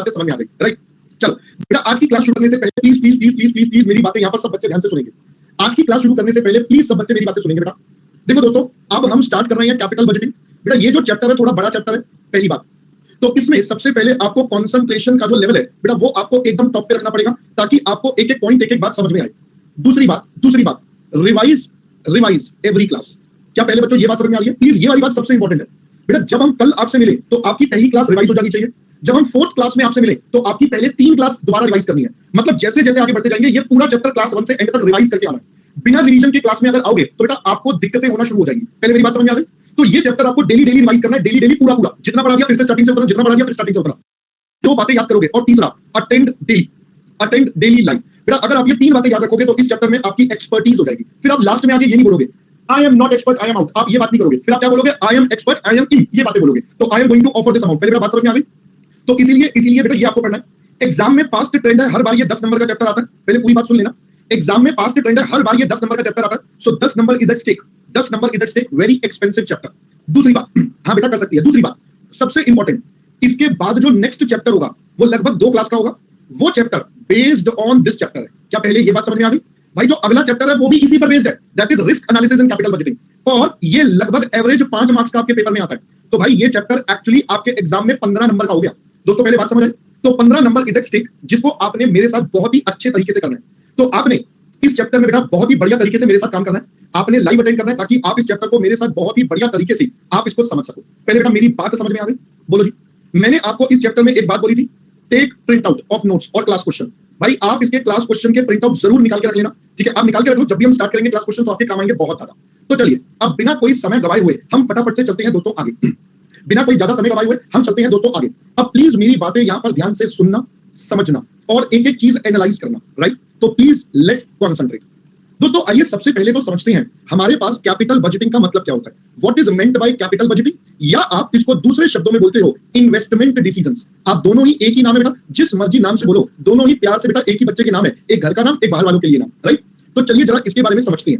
बातें समझ में आ गई, राइट? चलो बेटा, आज की क्लास शुरू करने से पहले please please please please please please मेरी बातें यहाँ पर सब बच्चे ध्यान से सुनेंगे। आज की क्लास शुरू करने से पहले प्लीज सब बच्चे मेरी बातें सुनेंगे बेटा। देखो दोस्तों, अब हम स्टार्ट कर रहे हैं कैपिटल बजटिंग। बेटा ये जो चैप्टर है थोड़ा बड़ा चैप्टर है, पहली बात तो इसमें सबसे पहले आपको कंसंट्रेशन का जो लेवल है बेटा वो आपको एकदम टॉप पे रखना पड़ेगा ताकि आपको एक एक पॉइंट एक एक बात समझ में आए। दूसरी बात रिवाइज एवरी क्लास। क्या पहले बच्चों ये बात समझ में आ रही है? प्लीज ये वाली बात सबसे इंपॉर्टेंट है बेटा। जब हम कल आपसे मिले तो आपकी पहली क्लास रिवाइज हो जानी चाहिए। जब हम फोर्थ क्लास में आपसे मिले तो आपकी पहले 3 क्लास दोबारा रिवाइज करनी है। मतलब जैसे जैसे आगे बढ़ते जाएंगे ये पूरा चैप्टर क्लास 1 से एंड तक रिवाइज करके आना है। बिना रिवीजन के क्लास में अगर आओगे तो बेटा आपको दिक्कतें होना शुरू हो जाएंगी। पहले मेरी बात समझ में आ गई? तो ये चैप्टर आपको डेली रिवाइज करना है, डेली पूरा जितना पढ़ा दिया फिर से स्टार्टिंग से उतना, जितना पढ़ा दिया फिर स्टार्टिंग से उतना, तो बातें याद करोगे। और तीसरा, अटेंड डेली लाइव। बेटा अगर आप ये 3 बातें याद रखोगे तो इस चैप्टर में आपकी एक्सपर्टीज हो जाएगी। फिर आप लास्ट में आके ये नहीं बोलोगे I am not expert, I am out, आप ये बात नहीं करोगे। फिर आप क्या बोलोगे? I am expert, I am in, ये बातें बोलोगे। तो I am going to offer this amount. पहले बेटा बात समझ में आ गई? तो इसीलिए बेटा ये आपको पढ़ना है। एग्जाम में पास्ट ट्रेंड है, हर बार ये 10 नंबर का चैप्टर आता है। पहले पूरी बात सुन लेना। एग्जाम में पास्ट ट्रेंड है, हर बार ये 10 नंबर का चैप्टर आता है। So 10 number is at stake, 10 number is at stake, very expensive chapter. दूसरी बात, हाँ बेटा कर सकती है। दूसरी बात सबसे इंपॉर्टेंट, इसके बाद जो नेक्स्ट चैप्टर होगा वो लगभग 2 क्लास का होगा। वो chapter based on this chapter है। क्या पहले ये बात समझ में आ गई? भाई जो अगला चैप्टर है वो भी इसी पर बेस्ड है, that is risk analysis and capital budgeting. और ये लगभग एवरेज 5 मार्क्स का आपके पेपर में आता है। तो भाई ये चैप्टर एक्चुअली आपके एग्जाम में 15 नंबर का हो गया। दोस्तों पहले बात समझ आई? तो 15 नंबर इज एट स्टेक, जिसको आपने मेरे साथ बहुत ही अच्छे तरीके से करना है। तो आपने इस चैप्टर में बेटा बहुत ही बढ़िया तरीके से मेरे साथ काम करना है। आपने लाइव अटेंड करना है ताकि आप इस चैप्टर को मेरे साथ बहुत ही बढ़िया तरीके से आप इसको समझ सको। पहले बेटा मेरी बात समझ में आ गई? बोलो जी। मैंने आपको इस चैप्टर में एक बात बोली थी, take print out of notes और क्लास क्वेश्चन। भाई आप इसके क्लास क्वेश्चन के प्रिंट आउट जरूर निकाल के रख लेना, ठीक है? आप निकाल के रख लो, जब भी हम स्टार्ट करेंगे क्लास क्वेश्चन तो आपके काम आएंगे बहुत ज्यादा। तो चलिए अब बिना कोई समय गवाए हुए हम फटाफट से चलते हैं दोस्तों आगे। बिना कोई ज्यादा समय गवाए हुए हम चलते हैं दोस्तों आगे। अब प्लीज मेरी बातें यहां पर ध्यान से सुनना, समझना और एक एक चीज एनालाइज करना, राइट? तो प्लीज लेट्स कॉन्सेंट्रेट। दोस्तों आइए सबसे पहले तो समझते हैं हमारे पास कैपिटल बजटिंग का मतलब क्या होता है। What is meant by capital budgeting, या आप इसको दूसरे शब्दों में बोलते हो इन्वेस्टमेंट डिसीजंस। आप दोनों ही एक ही नाम है बेटा, जिस मर्जी नाम से बोलो, दोनों ही प्यार से बेटा एक ही बच्चे के नाम है, एक घर का नाम, एक बाहर वालों के लिए नाम, राइट? तो चलिए जरा इसके बारे में समझते हैं।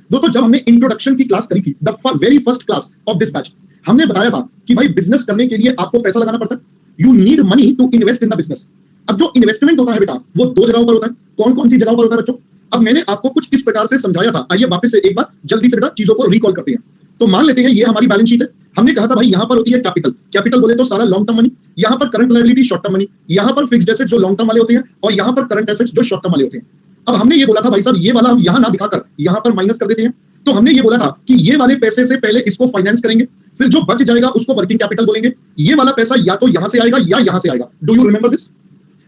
दोस्तों जब हमने इंट्रोडक्शन की क्लास करी थी, the very first class of this batch, हमने बताया था कि भाई बिजनेस करने के लिए आपको पैसा लगाना पड़ता है। You need money to invest in the business. अब जो इन्वेस्टमेंट होता है बेटा वो 2 जगहों पर होता है। कौन कौन सी जगहों पर होता है बच्चों? अब मैंने आपको कुछ इस प्रकार से समझाया था। आइए वापस से एक बार जल्दी से बेटा चीजों को रिकॉल करते हैं। तो मान लेते हैं ये हमारी बैलेंस शीट है। हमने कहा था भाई यहां पर होती है कैपिटल बोले तो सारा लॉन्ग टर्म मनी, यहां पर current liability short term money, यहां पर फिक्स्ड एसेट्स जो लॉन्ग टर्म वाले होते हैं और यहां पर करंट एसेट्स जो शॉर्ट टर्म वाले होते हैं। अब हमने ये बोला था भाई साहब ये वाला हम यहां ना दिखाकर यहां पर माइनस कर देते हैं। तो हमने ये बोला था कि ये वाले पैसे से पहले इसको फाइनेंस करेंगे, फिर जो बच जाएगा उसको वर्किंग कैपिटल बोलेंगे। ये वाला पैसा या तो यहां से आएगा या यहां से आएगा। Do you remember this?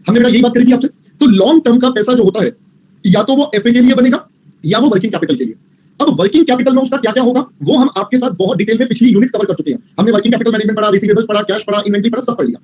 हमने बेटा यही बात करी थी आपसे। तो लॉन्ग टर्म का पैसा जो होता है या तो वो एफए के लिए बनेगा या वो वर्किंग कैपिटल के लिए। अब वर्किंग कैपिटल में उसका क्या क्या होगा वो हम आपके साथ बहुत डिटेल में पिछली यूनिट कवर कर चुके हैं। हमने वर्किंग कैपिटल मैनेजमेंट पढ़ा, रिसीवेबल्स पढ़ा, कैश पढ़ा, इन्वेंटरी पढ़ा, सब पढ़ लिया।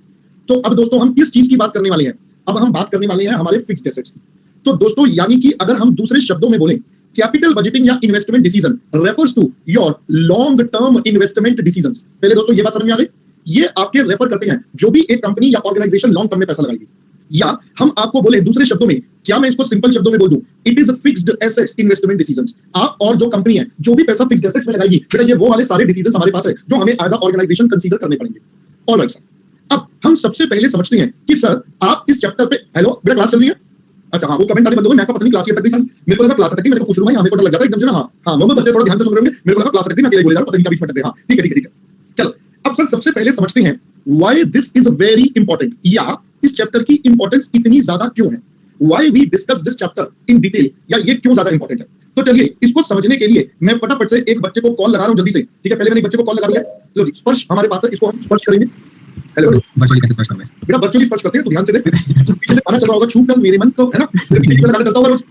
तो अब दोस्तों हम किस चीज की बात करने वाले हैं? अब हम बात करने वाले हैं हमारे फिक्स्ड एसेट्स की। तो दोस्तों यानी कि अगर हम दूसरे शब्दों में बोलें, कैपिटल बजटिंग या investment decision refers to your long term investment decisions. पहले दोस्तों ये बात समझ में आ गई? ये आपके रेफर करते हैं जो भी एक कंपनी या ऑर्गेनाइजेशन लॉन्ग टर्म में पैसा लगाएगी। या हम आपको बोले दूसरे शब्दों में, क्या मैं इसको सिंपल शब्दों में बोल दूं, it is fixed assets investment decisions. आप और जो कंपनी है जो भी पैसा फिक्स्ड एसेट्स में लगाएगी बेटा ये वो वाले सारे डिसीजंस हमारे पास है जो हमें एज अ ऑर्गेनाइजेशन कंसीडर करने पड़ेंगे। ऑलराइट सर, अब हम सबसे पहले समझते हैं कि सर आप इस चैप्टर पे, हेलो बेटा क्लास चल रही है? अच्छा हाँ, वो कमेंट आने बंद हो गए। मैं पता नहीं क्लास ये तक भी सर, मेरे को लगा क्लास तक ही, मेरे को पूछ लूं भाई, हमें पता लग जाता है एकदम से ना। हाँ नॉर्मल बच्चे थोड़ा ध्यान से सुन रहे होंगे, मेरे को लगा क्लास तक ही, मैं अकेले बोले जा रहा हूं, पता नहीं क्या बीच में अटक गए। हाँ ठीक है। चलो अब सर सबसे पहले समझते हैं why this is very important, या इस चैप्टर की इंपॉर्टेंस इतनी ज्यादा क्यों है। Why we discuss this chapter in detail, या ये क्यों ज्यादा इंपॉर्टेंट है। तो चलिए इसको समझने के लिए मैं फटाफट से एक बच्चे को कॉल लगा रहा हूं जल्दी से, ठीक है? पहले मैंने एक बच्चे को कॉल लगा दिया। लो जी, स्पर्श हमारे पास है, इसको हम स्पर्श करेंगे। हेलो वर्चुअली कैसे स्पर्श करना है बेटा? वर्चुअली स्पर्श करते हैं तो ध्यान से देख, पीछे से गाना चल रहा होगा छू कर मेरे मन को, है ना? पीछे से गाना चलता होगा रोज,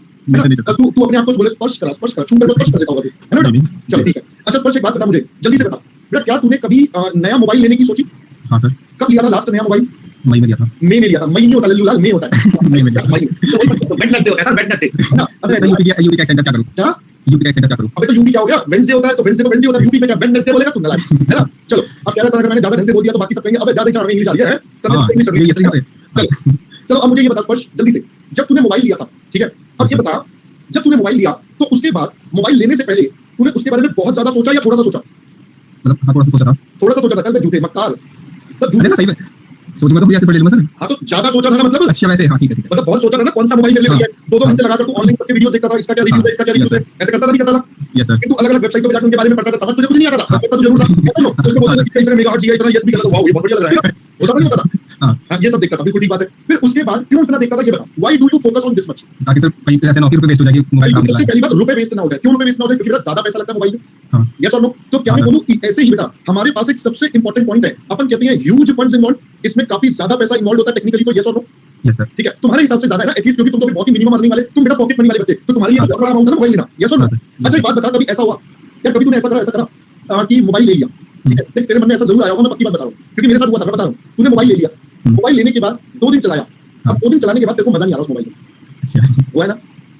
तू अपने आप को बोले स्पर्श करा छू कर स्पर्श कर देता होगा, है ना? चलो ठीक है। अच्छा स्पर्श एक बात बता मुझे, जल्दी से बता बेटा, क्या तूने कभी नया मोबाइल लेने की सोची? हाँ सर। कब लिया था लास्ट नया मोबाइल? मई में लिया था। मई में लिया था? मई नहीं होता लल्लू लाल, मई होता है। मई में लिया था। वेडनेसडे होता है सर, वेडनेसडे ना। अच्छा यूपी का सेंटर क्या करूं? क्या यूपी का सेंटर क्या करूं? अबे तो यूपी क्या हो गया? वेडनेसडे होता है तो वेडनेसडे होता है, यूपी में क्या वेडनेसडे बोलेगा तू ना, है ना? चलो अब कह रहा सर अगर मैंने ज्यादा ढंग से बोल दिया तो बाकी सब कहेंगे अबे ज्यादा चार में इंग्लिश आ रही है, तब इंग्लिश चल रही है। चलो अब मुझे ये बता स्पर्श जल्दी से, जब तूने मोबाइल लिया था, ठीक है, अब ये बता जब तूने मोबाइल लिया तो उसके बाद मोबाइल लेने से पहले तूने उसके बारे में बहुत ज्यादा सोचा या थोड़ा सा सोचा? मतलब हाँ थोड़ा सा सोचा था। थोड़ा सा सोचा था? चल बे झूठे मक्कार, सब झूठ। सही में सोचूंगा तो भैया से पढ़ लूंगा सर। हाँ तो ज्यादा सोचा था ना मतलब अच्छा वैसे हाँ ठीक है मतलब बहुत सोचा था ना कौन सा मोबाइल ले लिया है। 2-2 घंटे लगाकर तू ऑनलाइन करके वीडियोस देखता था, इसका क्या रिव्यू है, इसका क्या रिव्यू है, ऐसे करता था नहीं करता था? Yes sir. तू अलग-अलग वेबसाइटों पे जाकर उनके बारे में पढ़ता था, समझ तुझे कुछ नहीं आता था, पढ़ता तो जरूर था। ऐसा लो, उसमें बोलते थे कि इतना मेगाहर्ट्ज ये इतना ये भी गलत, वाओ ये बहुत बढ़िया लग रहा है ना, होता था नहीं होता था? हाँ। हाँ, ये सब देखता था, बिल्कुल ठीक बात है। फिर उसके बाद क्यों इतना देखता था ये बता, why do you focus on this much? ताकि सर कहीं पे ऐसे ना हो कि रुपए वेस्ट हो जाए कि मोबाइल काम सबसे चला पहली बात रुपए वेस्ट ना हो जाए। क्यों रुपए वेस्ट ना हो जाए? क्योंकि बेटा ज्यादा पैसा लगता है मोबाइल में। हाँ। यस और नो? तो क्या मैं हाँ, बोलूं कि ऐसे ही बेटा हमारे पास एक सबसे इंपॉर्टेंट पॉइंट है, अपन कहते हैं ह्यूज फंड्स इन्वॉल्व, इसमें काफी ज्यादा पैसा इन्वॉल्व होता है टेक्निकली, तो यस और नो? Yes sir. ठीक है, तुम्हारे हिसाब से ज्यादा है ना, एटलीस्ट क्योंकि तुम तो बहुत ही मिनिमम अर्निंग वाले, तुम बेटा पॉकेट मनी वाले बच्चे, तो तुम्हारे लिए हाँ, बहुत बड़ा अमाउंट है ना मोबाइल लेना, यस और नो? हाँ, सर। अच्छा एक बात बता, कभी ऐसा हुआ या कभी तूने ऐसा करा कि मोबाइल ले लिया, ठीक है, देख तेरे मन में ऐसा जरूर आया होगा, मैं पक्की बात बता रहा हूँ क्योंकि मेरे साथ हुआ था, मैं बता रहा हूँ। तूने मोबाइल ले लिया, मोबाइल लेने के बाद 2 दिन चलाया, अब 2 दिन चलाने के बाद तेरे को मजा नहीं आ रहा उस मोबाइल में, अच्छा हुआ है ना?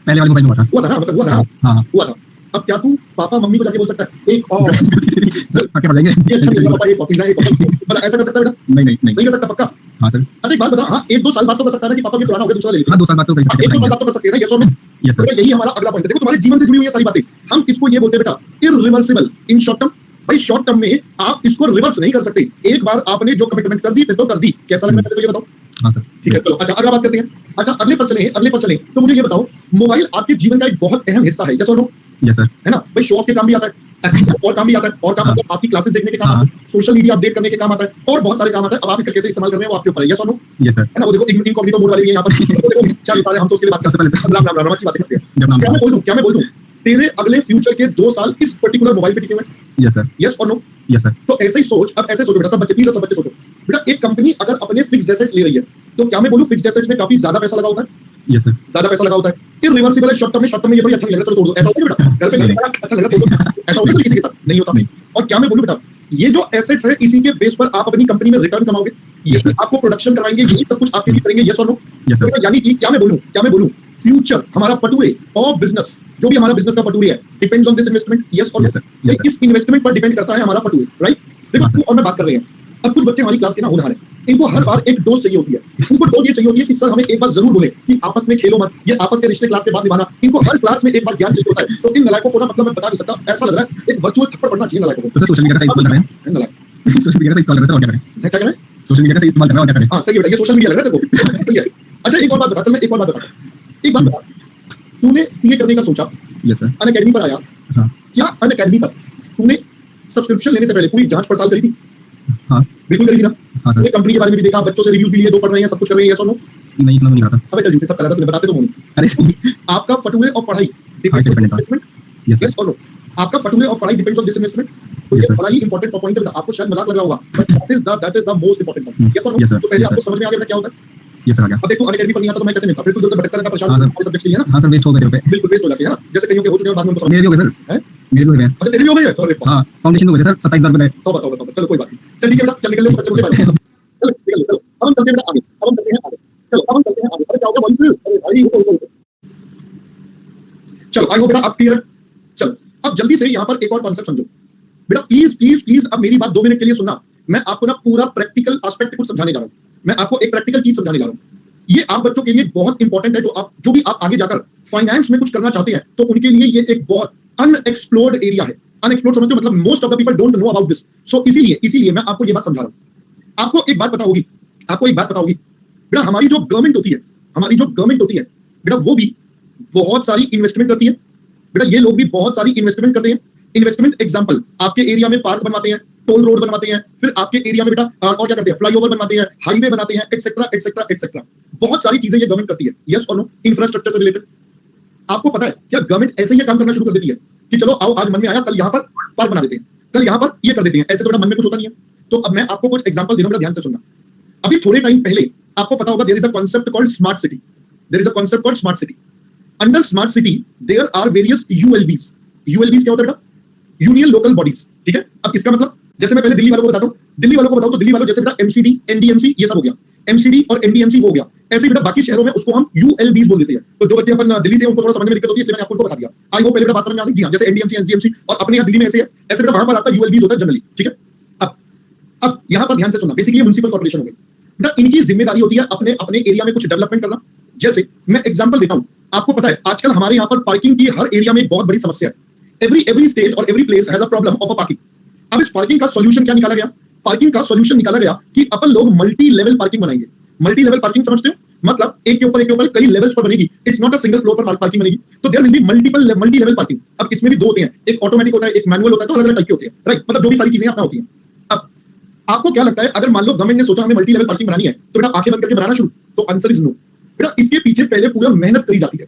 पहले वाले मोबाइल में हुआ था। हुआ था ना, मतलब हुआ था हाँ ना, हाँ हुआ था। अब क्या तू पापा मम्मी को जाके बोल सकता है एक और सर पक्के पड़ जाएंगे। ये अच्छा चल रहा पापा, एक कॉपी है, एक कॉपी, मतलब ऐसा कर सकता है बेटा? नहीं नहीं नहीं नहीं कर सकता पक्का? हाँ सर। अच्छा एक बात बता, हाँ 1-2 साल बाद तो कर सकता है ना कि पापा ये पुराना हो गया दूसरा ले लेते हाँ 2 साल बाद तो कर हैं, सकते 1-2 साल हैं। बाद तो कर सकते हैं ना, यस और नो? Yes sir. तो यही हमारा अगला पॉइंट है। देखो तुम्हारे जीवन से जुड़ी हुई ये सारी बातें, हम इसको ये बोलते हैं बेटा इररिवर्सिबल इन शॉर्ट टर्म। भाई शॉर्ट टर्म में आप इसको रिवर्स नहीं कर सकते, एक बार आपने जो कमिटमेंट कर दी फिर तो कर दी। कैसा लग रहा है मुझे ये बताओ? हाँ सर। ठीक है चलो, अच्छा अगला बात करते हैं। अच्छा अगले पर चले, तो मुझे ये बताओ, मोबाइल आपके जीवन का एक बहुत अहम हिस्सा है, यस और नो? Yes sir. है ना भाई? शो ऑफ के काम भी आता है, और काम भी आता है, और काम हाँ। मतलब आपकी क्लासेस देखने के काम हाँ। आता है, सोशल मीडिया अपडेट करने के काम आता है, और बहुत सारे काम आता है। अब आप इसका कैसे इस्तेमाल कर रहे हैं वो आपके ऊपर है, यस और नो? Yes sir. है ना? वो देखो इनकॉग्निटो मोड वाली भी है यहाँ पर, वो देखो चल सारे हम तो उसके लिए बात सबसे करते हैं, राम राम राम अच्छी बातें करते हैं। जब नाम क्या मैं बोल दूं तेरे अगले फ्यूचर के 2 साल इस पर्टिकुलर मोबाइल पे टिके हुए हैं, यस सर। यस और नो? Yes sir. तो ऐसे ही सोच, अब ऐसे सोचो बेटा, सब बच्चे प्लीज, सब बच्चे सोचो बेटा, एक कंपनी अगर अपने फिक्स्ड एसेट्स ले रही है तो क्या मैं बोलूं फिक्स्ड एसेट्स में काफी ज्यादा पैसा लगा होता है, यस सर। ज्यादा पैसा लगा होता है। इररिवर्सिबल है शॉर्ट टर्म में ये थोड़ी अच्छा नहीं लग रहा, चलो तोड़ दो, ऐसा होता है बेटा? घर पे नहीं। अच्छा लगा तोड़ दो, ऐसा होता है किसी के साथ? नहीं होता। नहीं। और क्या मैं बोलूं बेटा, ये जो एसेट्स है इसी के बेस पर आप अपनी कंपनी में रिटर्न कमाओगे, Yes, यही आपको प्रोडक्शन करवाएंगे, यही सब कुछ आपके लिए करेंगे, यस और नो? Yes sir. यानी कि क्या मैं बोलूं फ्यूचर हमारा फटूरे और बिजनेस, जो भी हमारा बिजनेस का फटूरे है, depends on this investment, yes और no? Yes sir. Yes sir. इस इन्वेस्टमेंट पर डिपेंड करता है हमारा फटूरे, राइट? देखो हाँ, तू और मैं बात कर रहे हैं, अब कुछ बच्चे हमारी क्लास के ना होनहार हैं, इनको हर बार एक डोज चाहिए होती है, उनको डोज ये चाहिए होती है कि सर हमें एक बार जरूर बोले कि आपस में खेलो मत, ये आपस के रिश्ते क्लास के बाद निभाना। इनको हर क्लास में एक बार ज्ञान चाहिए होता है। तो इन नलायकों को ना मतलब मैं बता नहीं सकता, ऐसा लग रहा है एक वर्चुअल थप्पड़ पड़ना चाहिए नलायकों को। तो सर सोशल मीडिया का सही इस्तेमाल कर रहे हैं। है नलायक, सोशल मीडिया का सही इस्तेमाल कर रहे हैं सर, और क्या करें? है क्या कह रहे हैं? सोशल मीडिया का सही इस्तेमाल कर रहे हैं, और क्या करें? हाँ सही है बेटा, ये सोशल मीडिया लग रहा है तेरे को, सही है। अच्छा एक और बात बता, चल मैं एक और बात बता, एक बात बता, तूने सीए करने का सोचा, यस सर। अनअकैडमी पर आया, हाँ। क्या अनअकैडमी पर तूने सब्सक्रिप्शन लेने से पहले पूरी जांच पड़ताल करी थी? हाँ। बिल्कुल करी थी ना? हाँ सर। तूने कंपनी के बारे में भी देखा, बच्चों से रिव्यूज भी लिए, 2 पढ़ रहे हैं, सब कुछ कर रहे हैं, यस और नो? नहीं इतना नहीं रहा था। अबे चल झूठे सब करा था तूने, बताते तो मोनी। अरे आपका फटूरे और पढ़ाई डिपेंड्स ऑन dependent था। Investment, yes sir. यस और नो? आपका फटूरे और पढ़ाई डिपेंड्स ऑन दिस इन्वेस्टमेंट। तो Yes, ये sir. बड़ा ही इंपॉर्टेंट पॉइंट है, आपको शायद मजाक लग रहा होगा, but that is the most important point, yes और नो? Yes, sir. तो पहले Yes, आपको sir. समझ में आ गया क्या होता है? यस सर आ गया। अब देखो अनअकैडमी पर नहीं आता तो मैं कैसे मिलता, फिर तू इधर भटकता रहता, परेशान हाँ, होता sir. हमारे सब्जेक्ट के लिए ना, हाँ सर वेस्ट हो गए रुपए। बिल्कुल वेस्ट हो जाते हैं ना, जैसे कईयों के हो चुके हैं बाद में उनको समझ मेरे भी हो गए सर। हैं? मेरे भी हो गए हैं। अच्छा तेरे भी हो गई है? अरे बाप, हाँ फाउंडेशन हो गए सर 27,000 रुपए। तौबा तौबा तौबा, चलो कोई बात नहीं, चल ठीक है बेटा, चल निकल ले, चल निकल ले, चल निकल ले, चलो अब हम चलते हैं बेटा आगे, अब हम चलते हैं आगे, चलो अब हम चलते हैं आगे। अरे क्या हो गया वॉइस? अरे भाई रुको, चलो आई होप बेटा आप क्लियर है। चलो अब जल्दी से यहाँ पर एक और कॉन्सेप्ट समझो बेटा, प्लीज प्लीज प्लीज अब मेरी बात 2 मिनट के लिए सुनना। मैं आपको ना पूरा प्रैक्टिकल एस्पेक्ट कुछ समझाने जा रहा हूँ, मैं आपको एक प्रैक्टिकल चीज समझाने जा रहा हूँ। ये आप बच्चों के लिए बहुत इंपॉर्टेंट है, जो भी आप आगे जाकर फाइनेंस में कुछ करना चाहते हैं तो उनके लिए ये एक बहुत अनएक्सप्लोर्ड एरिया है। अनएक्सप्लोर्ड समझते हो, मतलब most of the people don't know about this. So इसीलिए मैं आपको ये बात समझा रहा हूँ। आपको एक बात पता होगी बेटा, हमारी जो गवर्नमेंट होती है बेटा, वो भी बहुत सारी इन्वेस्टमेंट करती है बेटा। ये लोग भी बहुत सारी इन्वेस्टमेंट करते हैं। इन्वेस्टमेंट एग्जांपल, आपके एरिया में पार्क बनवाते हैं, टोल रोड बनवाते हैं, फिर आपके एरिया में बेटा और क्या करते हैं, फ्लाईओवर बनवाते हैं, हाईवे बनाते हैं, एक्सेट्रा एक्सेट्रा एक्सेट्रा। बहुत सारी चीजें ये गवर्नमेंट करती है, यस और नो? इंफ्रास्ट्रक्चर से रिलेटेड। आपको पता है क्या गवर्नमेंट ऐसे ही काम करना शुरू कर देती है कि चलो आओ आज मन में आया कल यहाँ पर पार्क बना देते हैं, कल यहाँ पर ये कर देते हैं, ऐसे तो बेटा मन में कुछ होता नहीं है। तो अब मैं आपको कुछ एग्जांपल दे रहा हूं, ध्यान से सुनना। अभी थोड़े टाइम पहले आपको पता होगा, there is a concept called smart city. Under smart city there are various ULBs. ULBs क्या होता है बेटा? यूनियन लोकल बॉडीज, ठीक है? अब इसका मतलब जैसे मैं पहले दिल्ली वालों को बताता हूं, तो दिल्ली वालों जैसे बेटा एमसीडी, एनडीएमसी ये सब हो गया, एमसीडी और एनडीएमसी वो हो गया। ऐसे बेटा बाकी शहरों में उसको हम यूएलबीज बोल देते हैं। तो जो बच्चे अपन दिल्ली से उनको थोड़ा समझने में दिक्कत होती है, इसलिए मैंने आपको बता दिया। आई होप पहले बेटा बात समझ में आ गई। जी हां, जैसे एनडीएमसी, एनसीएमसी और अपने यहाँ दिल्ली में ऐसे है, ऐसे बेटा वहां पर आपका यूएलबीज होता है जनरली, ठीक है? अब यहां पर ध्यान से सुनना, बेसिकली ये म्युनिसिपल कॉर्पोरेशन हो गई बेटा। इनकी जिम्मेदारी होती है अपने अपने एरिया में कुछ डेवलपमेंट करना। जैसे मैं एग्जांपल देता हूं, आपको पता है आजकल हमारे यहाँ पर पार्किंग की हर एरिया में एक बहुत बड़ी समस्या है। एवरी स्टेट और every place has a problem of a parking. अब इस पार्किंग का सॉल्यूशन क्या निकाला गया? पार्किंग का सॉल्यूशन निकाला गया कि अपन लोग मल्टी लेवल पार्किंग बनाएंगे। मल्टी लेवल पार्किंग समझते हो? मतलब एक के ऊपर कई लेवल्स पर बनेगी। It's not a single floor पर पार्किंग बनेगी। तो there will be multi level parking. अब इसमें भी दो होते हैं, एक ऑटोमेटिक होता है, एक मैनुअल होता है, तो अलग अलग टाइप के होते हैं, राइट? मतलब जो भी सारी चीजें अपना होती हैं। अब आपको क्या लगता है, अगर मान लो गवर्नमेंट ने सोचा हमें मल्टी लेवल पार्किंग बनानी है, तो बेटा आंखें बंद करके बनाना शुरू? तो आंसर इज नो। बेटा इसके पीछे पहले पूरा मेहनत करी जाती है।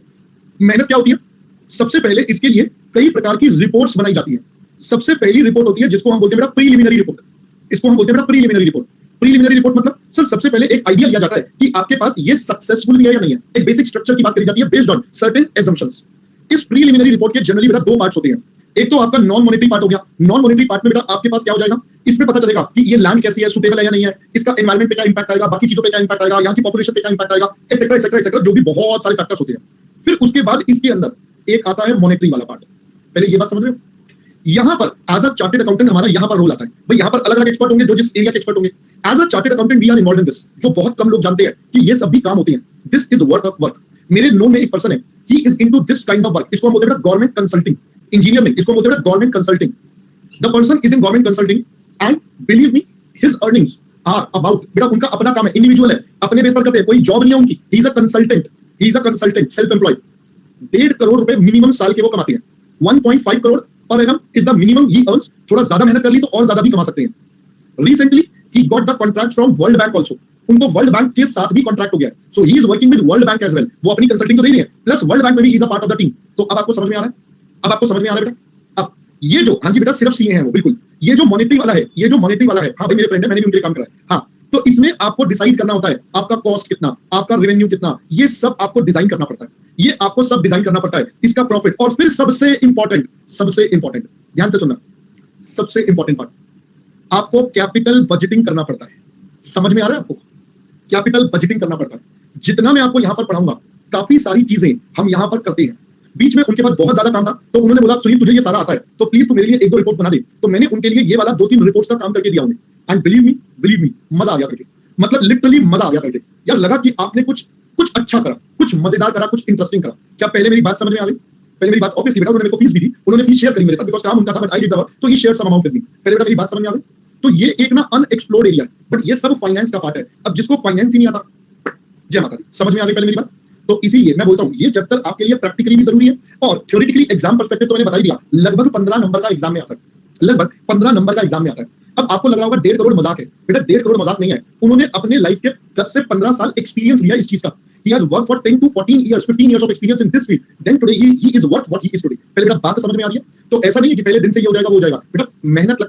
मेहनत क्या होती है? सबसे पहले इसके लिए कई प्रकार की रिपोर्ट्स बनाई जाती है। सबसे पहली रिपोर्ट होती है जिसको हम बोलते हैं बेटा प्रीलिमिनरी रिपोर्ट। इसको हम बोलते हैं बेटा प्रीलिमिनरी रिपोर्ट। प्रीलिमिनरी रिपोर्ट मतलब सर सबसे पहले एक आइडिया लिया जाता है कि आपके पास ये सक्सेसफुल है या नहीं है। एक बेसिक स्ट्रक्चर की बात करी जाती है बेस्ड ऑन सर्टेन एजम्पशंस। इस प्रीलिमिनरी रिपोर्ट के जनरली बेटा दो पार्ट्स होते हैं। एक तो आपका नॉन मॉनेटरी पार्ट हो गया। नॉन मॉनेटरी पार्ट में बेटा आपके पास क्या हो जाएगा, इसमें पता चलेगा कि ये लैंड कैसी है, सुटेबल है या नहीं है, इसका एनवायरमेंट पे क्या इंपैक्ट आएगा, बाकी चीजों पे क्या इंपैक्ट आएगा, यहाँ की पॉपुलेशन पे क्या इंपैक्ट आएगा, एक्सेट्रा एक्सेट्रा एक्सेट्रा, जो भी बहुत सारे फैक्टर्स होते हैं। फिर उसके बाद इसके अंदर एक आता है मॉनेटरी वाला पार्ट। पहले ये बात समझ रहे हो? यहां पर एज अ चार्टेड अकाउंटेंट हमारा यहां पर रोल आता है। भाई यहां पर अलग अलग एक्सपर्ट होंगे जो जिस एरिया के एक्सपर्ट होंगे। As a chartered accountant we are involved in this, जो बहुत कम लोग जानते हैं कि ये सब भी काम होते हैं। This is work of work. मेरे नोन में एक पर्सन है, he is into this kind of work. इसको हम बोलते हैं गवर्नमेंट कंसल्टिंग। इंजीनियर में इसको बोलते हैं government consulting. The person is in government consulting and believe me his earnings are about, बेटा उनका अपना काम है, इंडिविजुअल है, अपने बेस पर करते हैं, कोई जॉब नहीं है उनकी। He is a consultant, he is a consultant, self employed. 1.5 crore रुपए मिनिमम साल के वो कमाते हैं। 1.5 crore per annum is the minimum he earns. थोड़ा ज्यादा मेहनत कर ली तो और ज्यादा भी कमा सकते हैं। रिसेंटली ही got the contract from World Bank also. उनको वर्ल्ड बैंक के साथ भी कॉन्ट्रैक्ट हो गया। So he is working with World Bank as well. वो अपनी कंसल्टिंग तो दे रही है, प्लस वर्ल्ड बैंक में भी he is a part of the team. तो अब आपको समझ में आ रहा है? अब आपको समझ में आ रहा है बेटा? अब ये जो, हाँ जी बेटा सिर्फ सीए हैं वो, बिल्कुल। ये जो मॉनेटरी वाला है, ये जो मॉनेटरी वाला है, हाँ भाई मेरे फ्रेंड है, मैंने भी उनके लिए काम करा है। हाँ, तो इसमें आपको डिसाइड करना होता है आपका कॉस्ट कितना, आपका रेवेन्यू कितना, ये सब आपको डिजाइन करना पड़ता है। ये आपको सब डिजाइन करना पड़ता है, इसका प्रॉफिट। और फिर सबसे इंपॉर्टेंट ध्यान से सुनना, सबसे इंपॉर्टेंट पार्ट, आपको कैपिटल बजटिंग करना पड़ता है। समझ में आ रहा है आपको? कैपिटल बजटिंग करना पड़ता है। जितना मैं आपको यहां पर पढ़ाऊंगा, काफी सारी चीजें हम यहां पर करते हैं। बीच में उनके पास बहुत ज्यादा काम था, तो उन्होंने बोला सुनील तुझे ये सारा आता है, तो प्लीज तू मेरे लिए 1-2 रिपोर्ट बना दे। तो मैंने उनके लिए ये वाला 2-3 रिपोर्ट्स का काम करके दिया उन्हें। एंड बिलीव मी मजा आ गया करके, मतलब लिटरली मजा आ गया करके। यार लगा कि आपने कुछ अच्छा करा, कुछ मजेदार करा, कुछ इंटरेस्टिंग करा। क्या पहले मेरी बात समझ में आ गई? पहले मेरी बात ऑब्वियसली बेटा, उन्होंने मेरे को फीस भी दी, उन्होंने फीस शेयर करी मेरे साथ, बिकॉज़ काम उनका था, but I did the work, तो he share some amount with me. पहले बेटा मेरी बात समझ में आ गई? तो ये एक ना अनएक्सप्लोर्ड एरिया है, बट ये सब फाइनेंस का पार्ट है। अब जिसको फाइनेंस ही नहीं आता, जय माता दी, समझ में आ गई पहले मेरी बात? तो इसीलिए मैं बोलता हूं ये चैप्टर आपके लिए प्रैक्टिकली भी जरूरी है और थ्योरेटिकली एग्जाम पर्सपेक्टिव तो मैंने बता ही दिया। लगभग 15 नंबर का एग्जाम में आता है, लगभग 15 नंबर का एग्जाम में आता है। अब आपको लग रहा होगा 1.5 करोड़ मजाक है। बेटा 1.5 करोड़ मजाक नहीं है। उन्होंने अपने लाइफ के 10 से 15 साल एक्सपीरियंस लिया इस चीज का। He has worked for 10 to 14 years, 15 years of experience in this field. Then today he is worth what he is today. पहले बेटा बात समझ में आ रही है? तो ऐसा नहीं है कि पहले दिन से ये हो जाएगा वो हो जाएगा। बेटा मेहनत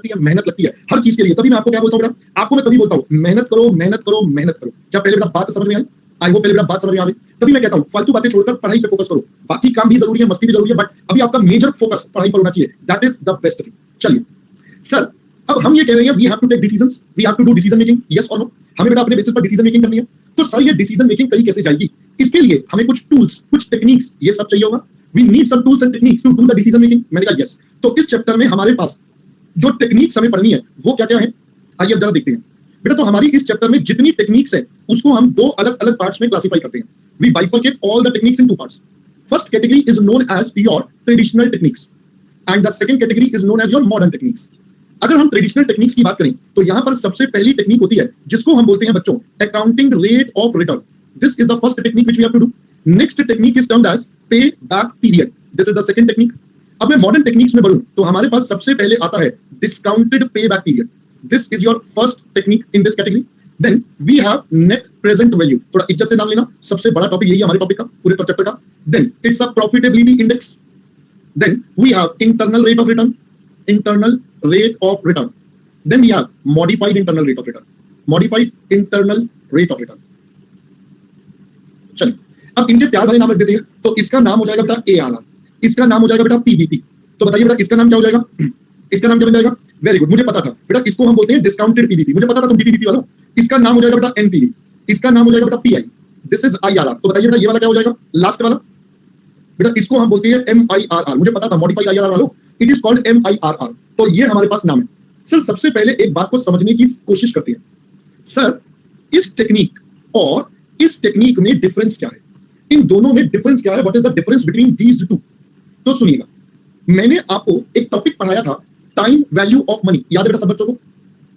लगती है हर चीज के लिए। तभी मैं आपको क्या बोलता हूँ बेटा, आपको मैं तभी बोलता हूँ मेहनत करो, मेहनत करो, मेहनत करो। क्या पहले बेटा बात समझ में आई? आई होप पहले बेटा बात समझ में आ गई। तभी मैं कहता हूँ फालतू बातें छोड़कर पढ़ाई पे फोकस करो। बाकी काम भी जरूरी है, मस्ती भी जरूरी है, बट अभी आपका मेजर फोकस पढ़ाई पर होना चाहिए। That is the best thing. चलिए सर, अब हम ये कह रहे हैं we have to take decisions, we have to do decision making, yes और नो। हमें बेटा अपने बेसिस पर डिसीजन मेकिंग करनी है। तो सर ये डिसीजन मेकिंग करी कैसे जाएगी? इसके लिए हमें कुछ टूल्स, कुछ टेक्निक्स, ये सब चाहिए होगा। We need some tools and techniques to do the decision making. मैंने कहा यस। तो इस चैप्टर में हमारे पास जो टेक्निक्स हमें पढ़नी है वो क्या क्या है, आइए अब जरा देखते हैं बेटा। तो हमारी इस चैप्टर में जितनी टेक्निक्स है उसको हम 2 अलग अलग पार्ट्स में क्लासिफाई करते हैं। We bifurcate all the techniques in 2 parts. First category is known as your traditional techniques and the second category is known as your modern techniques. अगर हम ट्रेडिशनल टेक्निक्स की बात करें तो यहां पर सबसे पहली टेक्निक होती है जिसको हम बोलते हैं बच्चों accounting rate of return. This is the first technique which we have to do. Next technique is termed as payback period. This is the second technique. अब मैं मॉडर्न टेक्निक्स में बढ़ूं तो हमारे पास सबसे पहले आता है discounted payback period. This is your first technique in this category. Then we have net present value. थोड़ा इज्जत से नाम लेना, सबसे बड़ा टॉपिक यही है हमारे टॉपिक का, पूरे चैप्टर का। Then it's a profitability index. Then we have internal rate of return, internal rate of return. Then we have modified internal rate of return. Modified internal rate of return. चलिए अब इनके प्यार भरे नाम रख देते हैं। तो इसका नाम हो जाएगा बेटा ARR, इसका नाम हो जाएगा बेटा PBT। तो बताइए बेटा इसका नाम क्या हो जाएगा? इसका नाम क्या बन जाएगा? वेरी गुड, मुझे पता था बेटा, इसको हम बोलते हैं डिस्काउंटेड PBT। मुझे पता था तुम DPBT वालों। इसका नाम हो जाएगा बेटा NPV, इसका नाम हो जाएगा बेटा PI। This is IRR। तो बताइए बेटा ये वाला क्या हो जाएगा? लास्ट वाला बेटा इसको हम बोलते हैं MIRR। मुझे पता था मॉडिफाइड IRR वालों, इट इज कॉल्ड MIRR। तो ये हमारे पास नाम है। सर सबसे पहले एक बात को समझने की कोशिश करते हैं। सर इस टेक्निक और इस टेक्निक में डिफरेंस क्या है? इन दोनों में डिफरेंस क्या है? What is the difference between these two? तो सुनिएगा, मैंने आपको एक टॉपिक पढ़ाया था टाइम वैल्यू ऑफ मनी। याद है बेटा सब बच्चों को?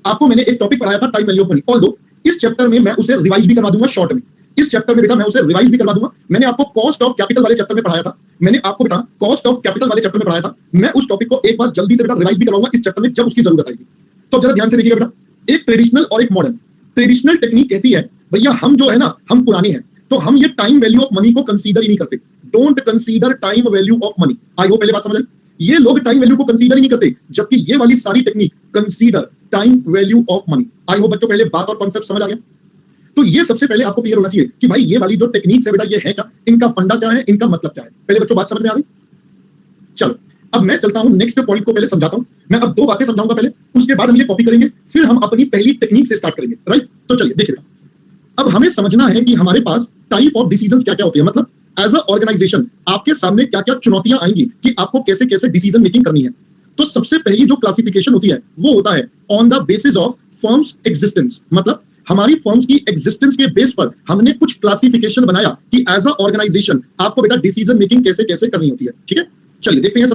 आपको मैंने एक टॉपिक पढ़ाया था time value of money, although इस चैप्टर में मैं उसे रिवाइज भी करवा दूंगा शॉर्ट में। इस चैप्टर में बेटा मैं उसे रिवाइज भी करवा दूंगा। मैंने आपको कॉस्ट ऑफ कैपिटल वाले चैप्टर में पढ़ाया था, मैंने आपको बेटा कॉस्ट ऑफ कैपिटल वाले चैप्टर में पढ़ाया था। मैं उस टॉपिक को एक बार जल्दी से बेटा रिवाइज भी करवाऊंगा इस चैप्टर में जब उसकी जरूरत आएगी। तो जरा ध्यान से देखिएगा बेटा, एक ट्रेडिशनल और एक मॉडर्न। ट्रेडिशनल टेक्निक कहती है भैया हम जो है ना हम पुराने हैं, तो हम ये टाइम वैल्यू ऑफ मनी को कंसीडर ही नहीं करते। Don't consider time value of money. I hope पहले बात समझ आए। ये लोग टाइम वैल्यू को कंसीडर ही नहीं करते, जबकि ये वाली सारी technique consider time value of money. I hope बच्चों पहले बात और कॉन्सेप्ट समझ आ गया। तो ये सबसे पहले आपको क्लियर होना चाहिए कि भाई ये वाली जो टेक्निक्स है बेटा ये है क्या, इनका फंडा क्या है, इनका मतलब क्या है। पहले बच्चों बात समझ में आ गई। चलो अब मैं चलता हूं नेक्स्ट पॉइंट को पहले समझाता हूं। मैं अब दो बातें समझाऊंगा पहले, उसके बाद हम ये कॉपी करेंगे, फिर हम अपनी पहली टेक्निक से स्टार्ट करेंगे। राइट, तो चलिए देखिए अब हमें समझना है कि हमारे पास टाइप ऑफ डिसीजंस क्या क्या होती है। मतलब एज अ ऑर्गेनाइजेशन आपके सामने क्या क्या चुनौतियां आएंगी कि आपको कैसे कैसे डिसीजन मेकिंग करनी है। तो सबसे पहली जो क्लासिफिकेशन होती है वो होता है on the basis of firms existence. मतलब हमारी फर्म्स की एग्जिस्टेंस के बेस पर हमने कुछ क्लासिफिकेशन बनाया कि एज अ ऑर्गेनाइजेशन आपको बेटा डिसीजन मेकिंग कैसे कैसे करनी होती है। ठीक है, चलिए देखते हैं।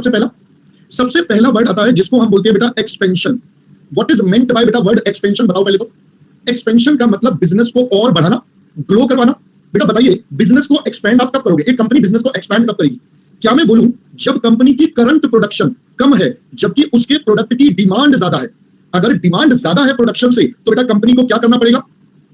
सबसे पहला वर्ड आता है जिसको हम बोलते हैं बेटा expansion. What is meant by बेटा वर्ड एक्सपेंशन, बताओ पहले तो। एक्सपेंशन का मतलब बिजनेस को और बढ़ाना, ग्रो करवाना। बेटा बताइए बिजनेस को एक्सपैंड आप कब करोगे, एक कंपनी बिजनेस को एक्सपैंड कब करेगी। क्या मैं बोलूं जब कंपनी की करंट प्रोडक्शन कम है जबकि उसके प्रोडक्ट की डिमांड ज्यादा है। अगर डिमांड ज्यादा है प्रोडक्शन से तो बेटा कंपनी को क्या करना पड़ेगा,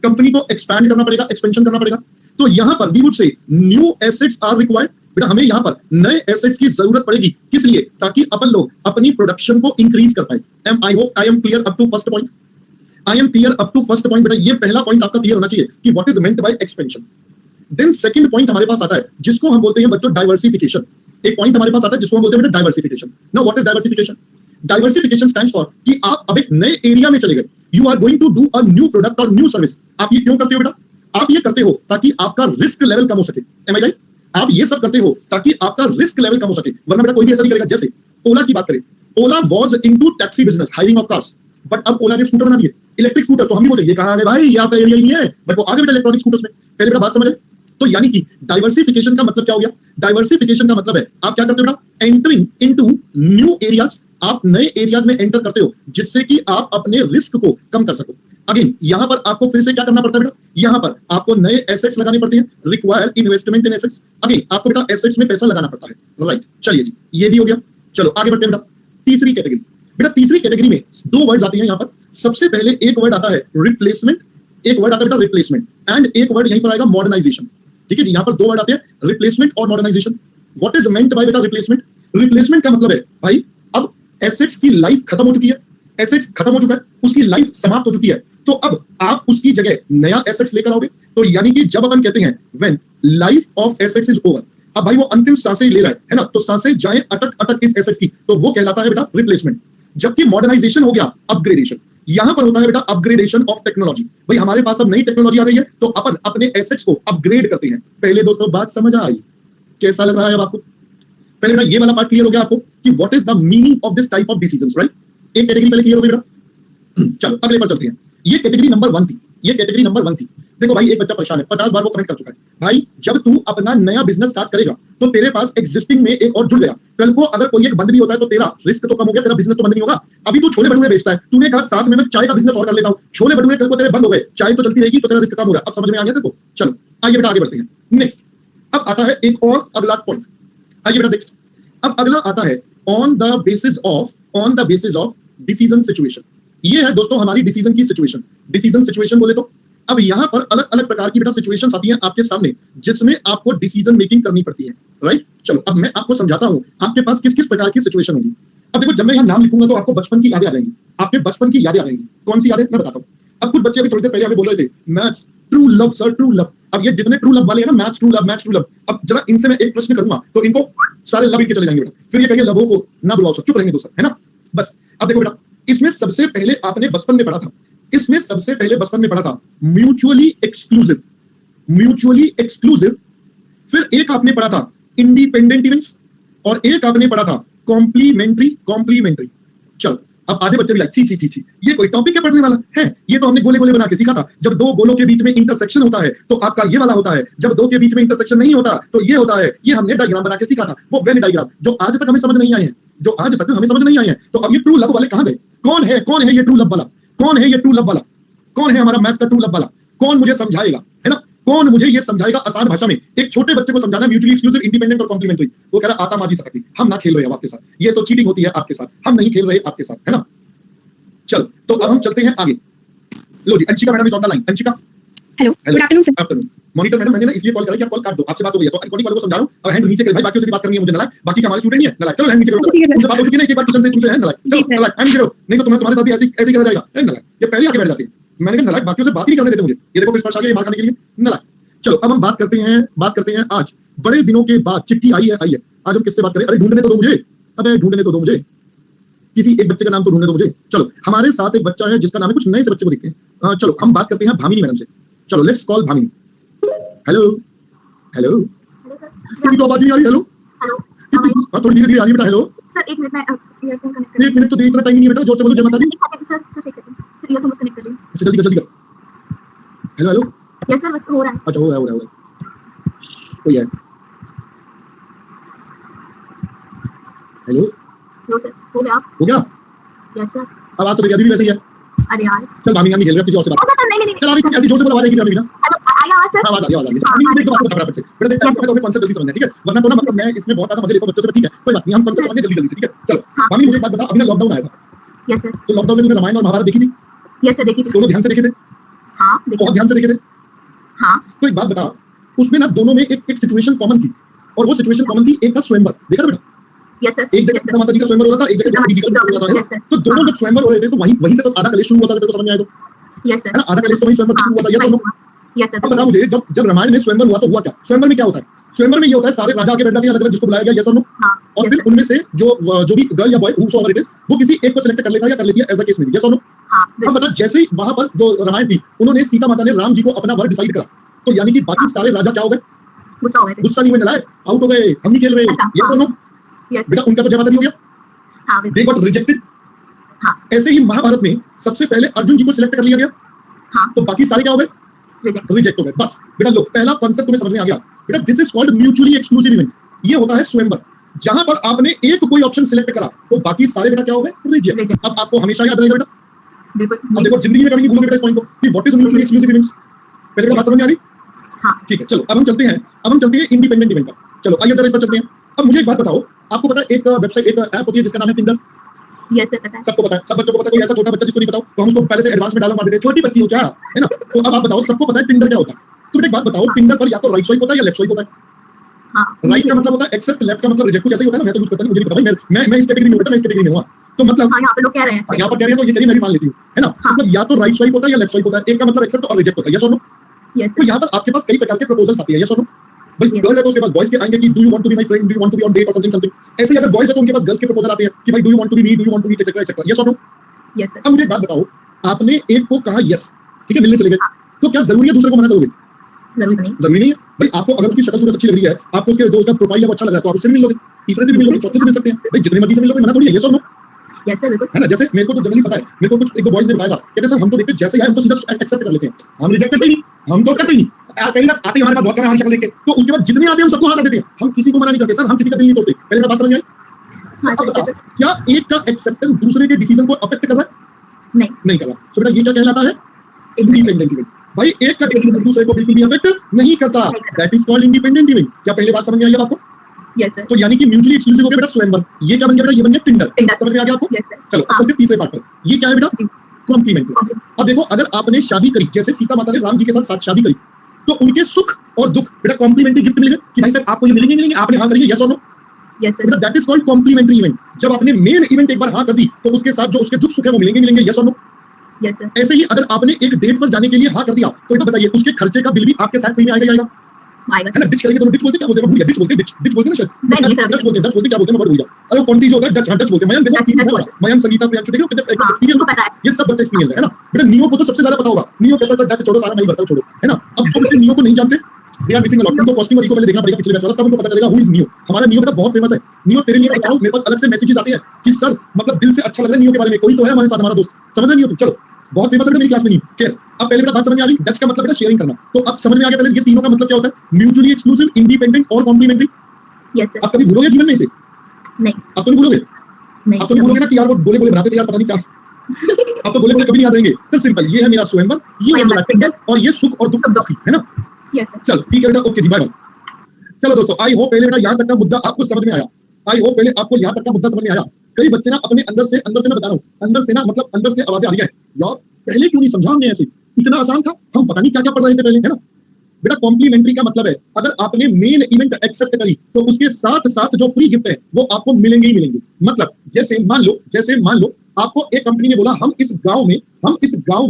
कंपनी को एक्सपैंड करना पड़ेगा, एक्सपेंशन करना पड़ेगा। तो यहां पर we would say new assets are required. बेटा हमें यहां पर नए एसेट्स की जरूरत पड़ेगी, किस लिए, ताकि अपन लोग अपनी प्रोडक्शन को इंक्रीज कर पाए। I hope I am clear up to first point. I am clear up to first point. बेटा ये पहला पॉइंट आपका क्लियर होना चाहिए कि what is meant by expansion. Then second point हमारे पास आता है जिसको हम बोलते हैं बच्चों डाइवर्सिफिकेशन। एक पॉइंट हमारे पास आता है जिसको हम बोलते हैं बेटा diversification. Now what is diversification? Diversification stands for कि आप अब एक नए एरिया में चले गए। You are going to do a new product और न्यू सर्विस। आप ये क्यों करते हो बेटा? आप ये करते हो ताकि आपका रिस्क लेवल कम हो सके। एम आई राइट? आप ये सब करते हो ताकि आपका रिस्क लेवल कम हो सके, वरना बेटा कोई भी ऐसा नहीं करेगा। जैसे ओला की बात करें, Ola was into taxi business, hiring of cars, but अब ओला ने स्कूटर बना दिए, इलेक्ट्रिक स्कूटर। तो हम भी बोलते ये कहां है भाई, ये आपका एरिया ही नहीं है, बट वो आगे बेटा इलेक्ट्रॉनिक स्कूटर्स में। पहले बेटा बात समझ। तो यानी कि डाइवर्सिफिकेशन का मतलब क्या हो गया? डाइवर्सिफिकेशन का मतलब है आप क्या करते हो बेटा, एंटरिंग इनटू न्यू एरियाज। आप नए एरियाज में एंटर करते हो जिससे कि आप अपने रिस्क को कम कर सको। अगेन यहां पर आपको फिर से क्या करना पड़ता है बेटा, यहां पर आपको नए एसेट्स लगाने पड़ते हैं, रिक्वायर इन्वेस्टमेंट इन एसेट्स। अगेन आपको बेटा एसेट्स में पैसा लगाना पड़ता है। राइट, चलिए जी ये भी हो गया। चलो आगे बढ़ते हैं बेटा। तीसरी कैटेगरी, बेटा तीसरी कैटेगरी में दो वर्ड्स आते हैं यहां पर। सबसे पहले एक वर्ड आता है रिप्लेसमेंट, एक वर्ड आता है बेटा रिप्लेसमेंट, एंड एक वर्ड यहीं पर आएगा मॉडर्नाइजेशन। ठीक है जी, यहां पर दो वर्ड आते हैं रिप्लेसमेंट और modernisation. What is meant by बेटा रिप्लेसमेंट? रिप्लेसमेंट का मतलब है भाई अब एसेट्स की लाइफ खत्म हो चुकी है, एसेट्स खत्म हो चुका है, उसकी लाइफ समाप्त हो चुकी है, तो अब आप उसकी जगह नया एसेट्स लेकर आओगे। तो यानी कि जब अपन कहते हैं when life of assets is over, अब भाई वो अंतिम सांसें ले रहा है ना, तो सांसें जाएं अटक अटक इस एसेट्स की, तो वो कहलाता है बेटा रिप्लेसमेंट। जबकि मॉडर्नाइजेशन हो गया अपग्रेडेशन। यहां पर होता है बेटा अपग्रेडेशन ऑफ टेक्नोलॉजी। भाई हमारे पास अब नई टेक्नोलॉजी आ गई है तो अपन अपने एसेट्स को अपग्रेड करते हैं। पहले दोस्तों बात समझ आई, कैसा लग रहा है अब आपको? पहले बेटा ये वाला पार्ट क्लियर हो गया आपको कि what is the meaning of this type of decisions. Right, एक कैटेगरी पहले क्लियर हो गई बेटा। चलो अगले पर चलते हैं। ये कैटेगरी नंबर 1 थी, ये कैटेगरी नंबर 1 थी। देखो भाई एक बच्चा परेशान है, 50 बार वो कमेंट कर चुका है। भाई जब तू अपना नया बिजनेस स्टार्ट करेगा तो तेरे पास एग्जिस्टिंग में एक और जुड़ गया, कल को अगर कोई एक बंद भी होता है तो तेरा रिस्क तो कम हो गया, तेरा बिजनेस तो बंद नहीं होगा। अभी तू छोले भटूरे बेचता है, तूने कहा साथ में मैं चाय का बिजनेस और कर लेता हूं, छोले भटूरे कल को तेरे बंद हो गए, चाय तो चलती रहेगी, तो तेरा रिस्क कम हो रहा है। अब समझ में आ गया तेरे को? चलो आइए बेटा आगे बढ़ते हैं। नेक्स्ट अब आता है एक और अगला पॉइंट। आइए बेटा नेक्स्ट अब अगला आता है on the basis of decision situation. ये है दोस्तों हमारी डिसीजन की सिचुएशन। डिसीजन सिचुएशन बोले तो अब यहां पर अलग अलग प्रकार की बेटा सिचुएशंस आती हैं आपके सामने जिसमें आपको डिसीजन मेकिंग करनी पड़ती है। राइट, चलो अब मैं आपको समझाता हूं आपके पास किस किस प्रकार की सिचुएशन होगी। अब देखो जब मैं यहां नाम लिखूंगा तो आपको बचपन की यादें आ जाएंगी, आपके बचपन की यादें आ जाएंगी। कौन सी यादें मैं बताता हूं। अब कुछ बच्चे अभी थोड़ी देर पहले हमें बोल रहे थे maths true love sir, true love. अब ये जितने ट्रू लव वाले हैं ना, maths true love, maths true love, अब जरा इनसे मैं एक प्रश्न करूंगा तो इनको सारे लव के चले जाएंगे बेटा, फिर ये कहेंगे लवों को ना बुलाओ सर, चुप रहेंगे दोस्त, है ना। बस अब देखो बेटा इसमें सबसे पहले आपने बचपन में पढ़ा था, इसमें सबसे पहले बचपन में पढ़ा था म्यूचुअली एक्सक्लूसिव, म्यूचुअली एक्सक्लूसिव। फिर एक आपने पढ़ा था इंडिपेंडेंट इवेंट्स और एक आपने पढ़ा था कॉम्प्लीमेंट्री, कॉम्प्लीमेंट्री। चलो अब आधे बच्चे भी लाइक छी छी छी छी ये कोई टॉपिक है पढ़ने वाला है, ये तो हमने गोले गोले बना के सीखा था। जब दो गोलों के बीच में इंटरसेक्शन होता है तो आपका ये वाला होता है, जब दो के बीच में इंटरसेक्शन नहीं होता तो ये होता है। ये हमने डायग्राम बना के सीखा था, वो वेन डायग्राम जो आज तक हमें समझ नहीं आए हैं, जो आज तक हमें समझ नहीं आए हैं। तो अब ये ट्रू लव वाले कहां गए? कौन है ये ट्रू लव वाला? कौन है ये ट्रू लव वाला, कौन है हमारा मैथ्स का ट्रू लव वाला, कौन मुझे समझाएगा, है ना, कौन मुझे ये समझाएगा आसान भाषा में। एक छोटे बच्चे को समझाना म्यूचुअली एक्सक्लूसिव, इंडिपेंडेंट और कॉम्प्लीमेंट्री। वो कह रहा आता माजी सकती, हम ना खेल रहे हैं आपके साथ, ये तो चीटिंग होती है आपके साथ, हम नहीं खेल रहे आपके साथ, है ना। चलो तो अब हम चलते हैं आगे। लो जी, Anshika madam is on the line. Anshika hello, good afternoon sir. Afternoon. Monitor madam मैंने ना इसलिए कॉल करा कि आप कॉल काट दो, आपसे बात हो गई है तो आइकॉनिक वालों को समझा रहा हूं। अब हैंड नीचे कर भाई, बाकियों से भी बात करनी है मुझे, नलायक, बाकी का हमारे स्टूडेंट नहीं है, नलायक। चलो हैंड नीचे करो, उनसे बात हो चुकी है ना, एक बार क्वेश्चन से पूछे है, नलायक। चलो नलायक हैंड नीचे करो, नहीं तो तुम्हारे साथ भी ऐसे ऐसे करा जाएगा, है नलायक। ये पहले आके बैठ जाती है, मैंने कहा नलायक बाकियों से बात ही नहीं करने देते मुझे। ये देखो स्पर्श आ गया मार खाने के लिए, नलायक। चलो अब हम बात करते हैं आज बड़े दिनों के बाद चिट्ठी आई है। आज हम किससे बात करें? अरे ढूंढने तो दो मुझे, अबे ढूंढने तो दो मुझे, किसी एक बच्चे का नाम तो ढूंढने दो मुझे। चलो हमारे साथ एक बच्चा है जिसका नाम है, कुछ नए से बच्चे को देखते हैं। चलो हम बात करते हैं भामिनी मैडम से। चलो let's call Bhamini. Hello hello, थोड़ी तो आवाज नहीं आ रही। हेलो हेलो, थोड़ी धीरे धीरे आ रही है बेटा। हेलो सर एक मिनट में ईयरफोन कनेक्ट कर। एक मिनट तो दे, इतना टाइम नहीं है बेटा, जोर से बोलो जय माता दी। सर सर एक सेकंड, सर ईयरफोन कनेक्ट कर लीजिए। अच्छा जल्दी कर जल्दी कर। हेलो हेलो, यस सर, बस हो रहा है। अच्छा हो रहा है कोई है। हेलो लो सर, हो गया। हो गया? Yes sir. आवाज तो मेरी अभी भी वैसे ही है। अरे यार, चल भामिनी हम खेल रहे हैं, किसी और से बात। सर नहीं नहीं चल अभी ऐसी जोर से बोलो, आवाज आएगी भामिनी ना। हेलो, आई आवाज सर। आवाज आ रही है। भामिनी देख तो बात फटाफट से बेटा, देख टाइम तो कॉन्सेप्ट जल्दी समझना है, ठीक है, वरना तो ना मतलब मैं इसमें बहुत ज्यादा मजे लेता हूं बच्चों से, ठीक है कोई बात नहीं, हम कॉन्सेप्ट समझने जल्दी से, ठीक है। चलो भामिनी मुझे एक बात बता, अभी ना लॉकडाउन आया था, यस सर। तो लॉकडाउन में तुमने रामायण और महाभारत देखी थी? यस सर, देखी थी। दोनों ध्यान से देखे थे? हां देखी। बहुत ध्यान से देखे थे? हां। तो एक बात बता, उसमें ना दोनों में एक सिचुएशन कॉमन थी, और वो सिचुएशन कॉमन थी, एक था स्वयंवर, देखा था बेटा? Yes sir. एक जगह सीता माता जी का स्वयंवर हो रहा था, एक जगह द्रौपदी जी का स्वयंवर हो रहा था, तो दोनों जब स्वयंवर हो रहे थे तो वहीं से तो आधा कलेश शुरू हुआ था, तेरे को समझ में आया तो? यस है ना, आधा कलेश तो वहीं स्वयंवर शुरू हुआ था, यस और नो? Yes sir. अब बता मुझे, जब रामायण में स्वयंवर हुआ तो हुआ क्या? स्वयंवर में क्या होता है? स्वयंवर में ये होता है सारे राजा आके बैठ जाते हैं, अलग अलग जिसको बुलाया गया, यस और नो? हां। और फिर उनमें से जो भी गर्ल या बॉय हूसोएवर इट इज, वो किसी एक को सिलेक्ट कर लेता है या कर लेती है, एज द केस में, यस और नो? हां। अब बता, जैसे ही वहां पर जो रामायण थी, उन्होंने सीता माता ने राम जी को अपना वर डिसाइड करा, तो यानी कि बाकी सारे राजा क्या हो गए? गुस्सा हो गए थे। गुस्सा नहीं हुए, नलायक, आउट हो गए, हम नहीं खेल रहे, ये तो नो? यस बेटा उनका तो जय माता दी हो गया, हां। They got rejected. हां। ऐसे ही महाभारत में सबसे पहले अर्जुन जी को सिलेक्ट कर लिया गया, हां। तो बाकी सारे क्या हो गए? रिजेक्ट हो गए। बस बेटा लो, पहला कॉन्सेप्ट तुम्हें समझ में आ गया बेटा, this is called mutually exclusive event. ये होता है स्वयंवर, जहां पर आपने एक कोई ऑप्शन सिलेक्ट करा तो बाकी सारे बेटा क्या हो गए? रिजेक्ट। अब आपको हमेशा याद रहेगा बेटा, बिल्कुल। अब देखो जिंदगी में कभी नहीं भूलोगे बेटा इस पॉइंट को कि what is mutually exclusive events. पहले बेटा बात समझ में आ गई? हां। ठीक है, चलो अब हम चलते हैं इंडिपेंडेंट इवेंट पर। चलो आइए जरा इस पर चलते हैं। अब मुझे एक बात बताओ, आपको पता है एक वेबसाइट, एक ऐप होती है जिसका नाम है टिंडर? यस सर, पता है। सबको पता है, सब बच्चों को पता है, कोई ऐसा छोटा बच्चा जिसको नहीं पता हो तो हम उसको पहले से एडवांस में डाला मार देते हैं, छोटी बच्ची हो क्या, है ना। तो अब आप बताओ, सबको पता है टिंडर क्या होता है, तो बेटा एक बात बताओ, टिंडर पर या तो राइट स्वाइप होता है या लेफ्ट स्वाइप होता है? हां। राइट का मतलब होता है एक्सेप्ट, लेफ्ट का मतलब रिजेक्ट, कुछ ऐसा ही होता है ना, मैं तो यूज करता नहीं, मुझे नहीं पता भाई, मैं इस कैटेगरी में हूं बेटा, मैं इस कैटेगरी में हूं। तो मतलब हां, यहां पे लोग कह रहे हैं। यहाँ पर कह रहे हैं तो ये करिए, मैं भी मान लेती हूँ, है ना। मतलब या तो राइट स्वाइप होता है या लेफ्ट स्वाइप होता है, एक का मतलब एक्सेप्ट और रिजेक्ट होता है, यस और नो? यस तो सर। यहाँ पर आपके पास कई प्रकार के प्रपोजल्स आते हैं, यस और नो? भाई गर्ल है तो उसके पास बॉयज के आएंगे कि do you want to be my friend, do you want to be on date और समथिंग। ऐसे ही अगर बॉयज है तो उनके पास गर्ल्स के प्रपोजल आते हैं कि भाई do you want to be me, do you want to meet etcetera etcetera, yes और नो? Yes sir. अब मुझे एक बात बताओ, आपने एक को कहा यस, ठीक है, मिलने चले गए, तो क्या जरूरी है दूसरे को मना करोगे? जरूरी नहीं है भाई। आपको अगर उसकी शक्ल सूरत अच्छी लग रही है, आपको उसके जो उसका प्रोफाइल है वो अच्छा लग रहा है, तो आप उससे भी मिल लोगे, तीसरे से भी मिल लोगे, चौथे से मिल सकते हैं भाई, जितने मर्जी से मिल लोगे, मना थोड़ी है, यस और नो? यस सर, बिल्कुल। है ना। जैसे मेरे को तो जनरली पता है, मेरे को कुछ एक दो बॉयज ने बताया था, कहते सर हम तो देखते जैसे आए हम तो सीधा एक्सेप्ट कर लेते हैं, हम रिजेक्ट करते ही नहीं, हम तो करते ही नहीं। पहले बार आते हमारे पास बहुत कम है हमारी शक्ल देख के, तो उसके बाद जितने आते हैं हम सबको हाँ कर देते हैं, हम किसी को मना नहीं करते सर, हम किसी का दिल नहीं तोड़ते। पहले बात समझ में आई? हां अब बताओ, सर। क्या एक का एक्सेप्टेंस दूसरे के डिसीजन को अफेक्ट कर रहा है? नहीं कर रहा। सो बेटा ये क्या कहलाता है? Independent event. भाई एक का डिसीजन दूसरे को बिल्कुल भी अफेक्ट नहीं करता, that is called independent event. क्या पहले बात समझ में आई है आपको? Yes sir. तो यानी कि म्यूचुअली एक्सक्लूसिव हो गया बेटा स्वयंवर, ये क्या बन गया बेटा? ये बन गया टिंडर। समझ में आ गया आपको? Yes sir. चलो अब चलते हैं तीसरे पार्ट पर। ये क्या है बेटा? कॉम्प्लीमेंट्री। अब देखो, अगर आपने शादी करी, जैसे सीता माता ने राम जी के साथ शादी करी, तो उनके सुख और दुख बेटा कॉम्प्लीमेंट्री गिफ्ट मिलेगा कि भाई साहब आपको ये मिलेंगे, आपने हाँ करी, यस और नो? Yes sir. बेटा that is called complementary event. जब आपने मेन इवेंट एक बार हाँ कर दी, तो उसके साथ जो उसके दुख सुख है वो मिलेंगे, यस और नो? Yes sir. ऐसे ही अगर आपने एक डेट पर जाने के लिए हाँ कर दिया, तो बेटा बताइए उसके खर्चे का बिल भी आपके साथ फ्री में आएगा? आएगा है ना। डिच करेंगे तो डिच बोलते क्या बोलते हैं? भूल गया, डिच बोलते हैं ना शायद, डच बोलते क्या बोलते हैं, मैं भूल गया। अरे कॉन्टी जो होता है डच, हाँ डच बोलते हैं। मयंक देखो एक्सपीरियंस है हमारा, मयंक संगीता प्रियांशु देखो कितने एक्सपीरियंस, ये सब बच्चे एक्सपीरियंस है ना बेटा। नियो को तो सबसे ज्यादा पता होगा, नियो कहता है सर डच छोड़ो, सारा नहीं भरता छोड़ो, है ना। अब जो बच्चे नियो को नहीं जानते, they are missing a lot. उनको कॉस्टिंग को पहले देखना पड़ेगा पिछले बैच वाला, तब उनको पता चलेगा हु इज नियो। हमारा नियो बेटा बहुत फेमस है। नियो तेरे लिए बताओ, मेरे पास अलग से मैसेजेस आते हैं कि सर मतलब दिल से अच्छा लग रहा है नियो के बारे में, कोई तो है हमारे साथ, हमारा दोस्त, समझ रहे नहीं हो? चलो बहुत फेमस है मेरी क्लास में नहीं। खैर अब पहले बेटा बात समझ में आ गई, डच का मतलब बेटा शेयरिंग करना। तो अब समझ में आ गया पहले ये तीनों का मतलब क्या होता है? म्यूचुअली एक्सक्लूसिव, इंडिपेंडेंट और कॉम्प्लीमेंट्री। Yes sir. आप कभी भूलोगे जीवन में इसे? नहीं। आप तो नहीं भूलोगे? नहीं। आप तो नहीं भूलोगे ना कि यार वो गोले गोले बनाते थे यार, पता नहीं क्या। आप तो बोले बोले कभी नहीं याद रहेंगे सर। सिंपल, ये है मेरा स्वयंवर, ये है मेरा टिंडर, और ये सुख और दुख का दुखी है ना। Yes sir. चलो ठीक है बेटा, ओके जी, बाय बाय। चलो दोस्तों, आई होप पहले बेटा यहाँ तक का मुद्दा आपको समझ में आया। आई होप पहले आपको यहाँ तक का मुद्दा समझ में आया। कई बच्चे ना अपने अंदर से मैं बता रहा हूँ, अंदर से ना मतलब अंदर से आवाजें आ रही है, यार पहले क्यों नहीं समझा हमने, ऐसे इतना आसान था, हम पता नहीं क्या क्या पढ़ रहे थे पहले, है ना। बेटा कॉम्प्लीमेंट्री का मतलब है अगर आपने मेन इवेंट एक्सेप्ट करी तो उसके साथ साथ जो फ्री गिफ्ट है वो आपको मिलेंगे ही मिलेंगे। मतलब जैसे मान लो आपको एक कंपनी ने बोला हम इस गांव में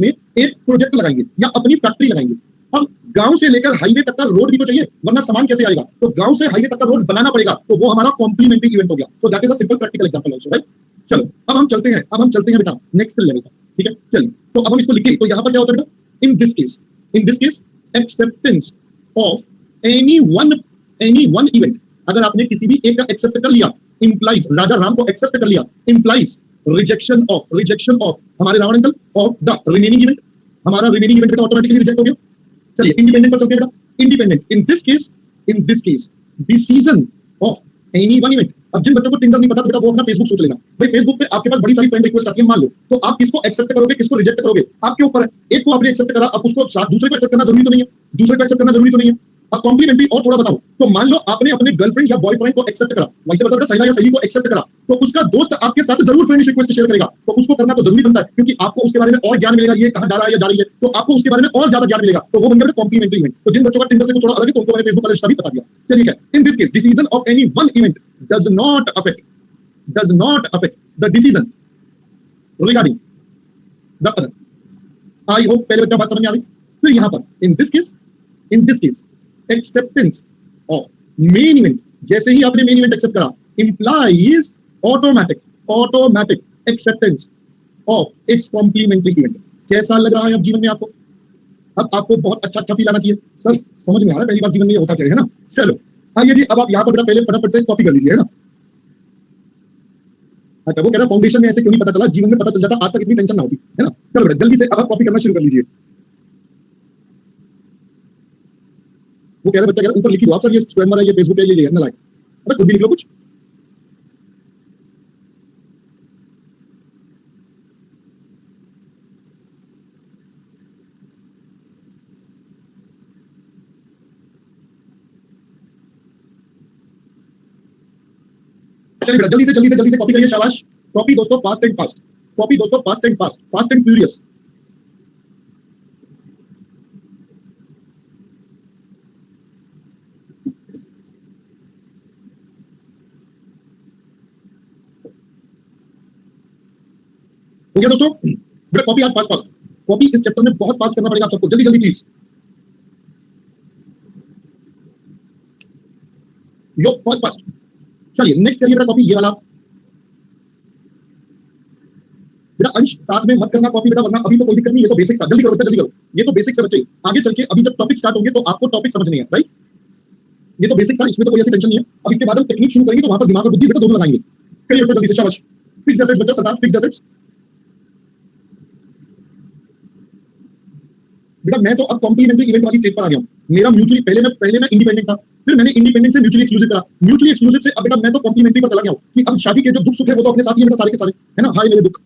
एक प्रोजेक्ट लगाएंगे या अपनी फैक्ट्री लगाएंगे। अब गांव से लेकर हाईवे तक का रोड भी तो चाहिए, वरना सामान कैसे आएगा। तो गांव से हाईवे तक का रोड बनाना पड़ेगा, तो वो हमारा कॉम्प्लीमेंट्री इवेंट हो गया। So that is a simple practical example also, right. चलो अब हम चलते हैं बेटा नेक्स्ट लेवल पर, ठीक है। चलिए तो अब हम इसको लिखें, तो यहाँ पर क्या होता है बेटा, इन this case acceptance of any one event. अगर आपने किसी भी एक का एक्सेप्ट कर लिया, इंप्लाइज राजा राम को एक्सेप्ट कर लिया, इंप्लाइज रिजेक्शन ऑफ हमारे रावण uncle of the remaining event. हमारा रिमेनिंग इवेंट बेटा ऑटोमेटिकली रिजेक्ट हो गया। चलिए इंडिपेंडेंट पर चलते हैं बेटा। Independent in this case decision of any one event. अब जिन बच्चों को टिंडर नहीं पता तो बेटा वो अपना फेसबुक सोच लेना भाई। फेसबुक पे आपके पास बड़ी सारी फ्रेंड रिक्वेस्ट आती है, मान लो, तो आप किसको एक्सेप्ट करोगे किसको रिजेक्ट करोगे आपके ऊपर है। एक को आपने एक्सेप्ट करा, अब उसको साथ दूसरे को एक्सेप्ट करना जरूरी तो नहीं है, अब कॉम्प्लीमेंट्री और थोड़ा बताओ, तो मान लो आपने अपने गर्लफ्रेंड या बॉयफ्रेंड को एक्सेप्ट करा, वैसे मतलब सहेला या सहेली को एक्सेप्ट करा, तो उसका दोस्त आपके साथ जरूर फ्रेंड रिक्वेस्ट शेयर करेगा, तो उसको करना तो जरूरी बनता है, क्योंकि आपको उसके बारे में और ज्ञान मिलेगा, ये कहां जा रहा है या जा रही है, तो आपको उसके बारे में और ज्यादा ज्ञान मिलेगा, तो वो बन गया कॉम्प्लीमेंट्री इवेंट। तो जिन बच्चों का टिंडर से कुछ थोड़ा अलग है तो उनको मैंने फेसबुक का रिश्ता भी बता दिया। चलिए क्या, इन this case decision of any one event does not affect the decision regarding the other. I hope पहले बच्चा बात समझ में आ गई। फिर यहां पर in this case acceptance of main event, जैसे ही आपने मेन इवेंट एक्सेप्ट करा, implies automatic acceptance of its complementary event. कैसा लग रहा है अब जीवन में आपको? अब आपको बहुत अच्छा फील आना चाहिए। सर समझ में आ रहा है पहली बार जीवन में ये होता क्या है ना। चलो आइए जी, अब आप यहाँ पर पहले फटाफट से कॉपी कर लीजिए, है ना। अच्छा वो कह रहा फाउंडेशन में ऐसे क्यों नहीं पता चला, जीवन में पता चल जाता आज तक इतनी टेंशन ना होती, है ना। चलो बेटा जल्दी से अब आप कॉपी करना शुरू कर लीजिए। वो कह रहा बच्चा कह रहा ऊपर लिखी दो आप, सर ये स्वयंवर है, ये फेसबुक है, ये ना लाइक, अबे खुद भी लिख लो कुछ। चलिए बेटा जल्दी से कॉपी करिए, शाबाश। कॉपी दोस्तों फास्ट एंड फास्ट, कॉपी दोस्तों फास्ट एंड फ्यूरियस। हो गया दोस्तों बेटा, कॉपी आज फास्ट, कॉपी इस चैप्टर में बहुत फास्ट करना पड़ेगा आप सबको, जल्दी प्लीज। Yo fast. चलिए नेक्स्ट करिए बेटा कॉपी, ये वाला बेटा अंश साथ में मत करना कॉपी बेटा, वरना अभी तो कोई दिक्कत नहीं, ये तो बेसिक्स है, जल्दी करो बेटा जल्दी करो, ये तो बेसिक्स है बच्चे। आगे चल के अभी जब टॉपिक स्टार्ट होंगे तो आपको टॉपिक समझने हैं, राइट। ये तो बेसिक्स था, इसमें तो कोई ऐसी टेंशन नहीं है। अब इसके बाद हम टेक्निक शुरू करेंगे तो वहां पर दिमाग और बुद्धि बेटा दोनों लगाएंगे। करिए बेटा जल्दी से, शाबाश। फिक्स एसेट्स बच्चा, सरदार फिक्स एसेट्स बेटा। मैं तो अब कॉम्प्लीमेंट्री इवेंट वाली स्टेज पर आ गया हूं। मेरा म्यूचुअली पहले मैं इंडिपेंडेंट था, फिर मैंने इंडिपेंडेंट से म्यूचुअली एक्सक्लूसिव करा, म्यूचुअली एक्सक्लूसिव से अब बेटा मैं तो कॉम्प्लीमेंट्री पर चला गया हूं कि अब शादी के जो दुख सुख है वो तो अपने साथ ही है बेटा, सारे के सारे, है ना। हाय मेरे दुख।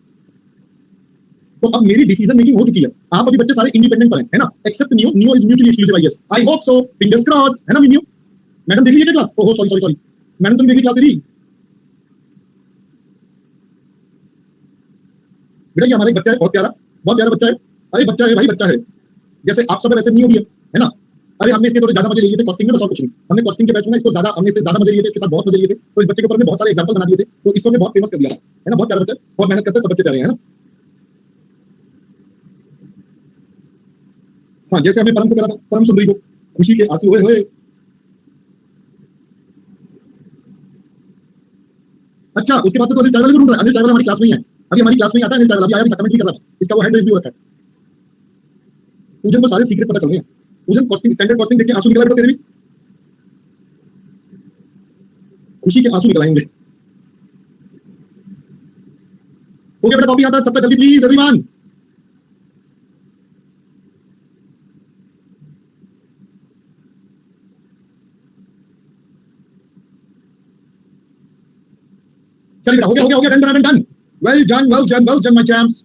तो अब मेरी डिसीजन मेकिंग हो चुकी है। आप अभी बच्चे सारे इंडिपेंडेंट पर हैं, है ना, एक्सेप्ट नियो is mutually exclusive, I guess, I hope so, fingers crossed, है ना। नियो मैडम देख लीजिए क्लास, ओहो सॉरी मैडम तुम देखिए क्लास तेरी बेटा। ये हमारा एक बच्चा है, बहुत प्यारा बच्चा है। अरे बच्चा है भाई, बच्चा है, जैसे आप सब वैसे नहीं होगी, है ना। अरे हमने इसके थोड़े ज्यादा मजे लिए थे कॉस्टिंग में, बस और कुछ नहीं। हमने कॉस्टिंग के बैच में इसको ज्यादा, हमने से ज्यादा मजे लिए थे, इसके साथ बहुत मजे लिए थे। तो इस बच्चे के ऊपर हमने बहुत सारे एग्जांपल बना दिए थे, तो इसको हमने बहुत फेमस कर दिया है ना। बहुत प्यारा बच्चा है, बहुत मेहनत करते हैं, सब बच्चे प्यारे हैं, है ना। हाँ जैसे हमने परम को करा था, परम सुंदरी को खुशी के आंसू हुए। अच्छा उसके बाद से तो अनिल चावला ढूंढ रहा है। अनिल चावला हमारी क्लास में ही है, अभी हमारी क्लास में ही आता है अनिल चावला, अभी आया, अभी कमेंट भी कर रहा था, इसका वो हैंड रेज भी हो रखा है। पूजन को सारे सीक्रेट पता चल रहे हैं। पूजन कॉस्टिंग, स्टैंडर्ड कॉस्टिंग देख के आंसू निकला बेटा तेरे भी, खुशी के आंसू निकलाएंगे। हो गया बेटा कॉपी आता है सबका, जल्दी प्लीज एवरीवन। चलिए बेटा हो गया, done. Well done my champs.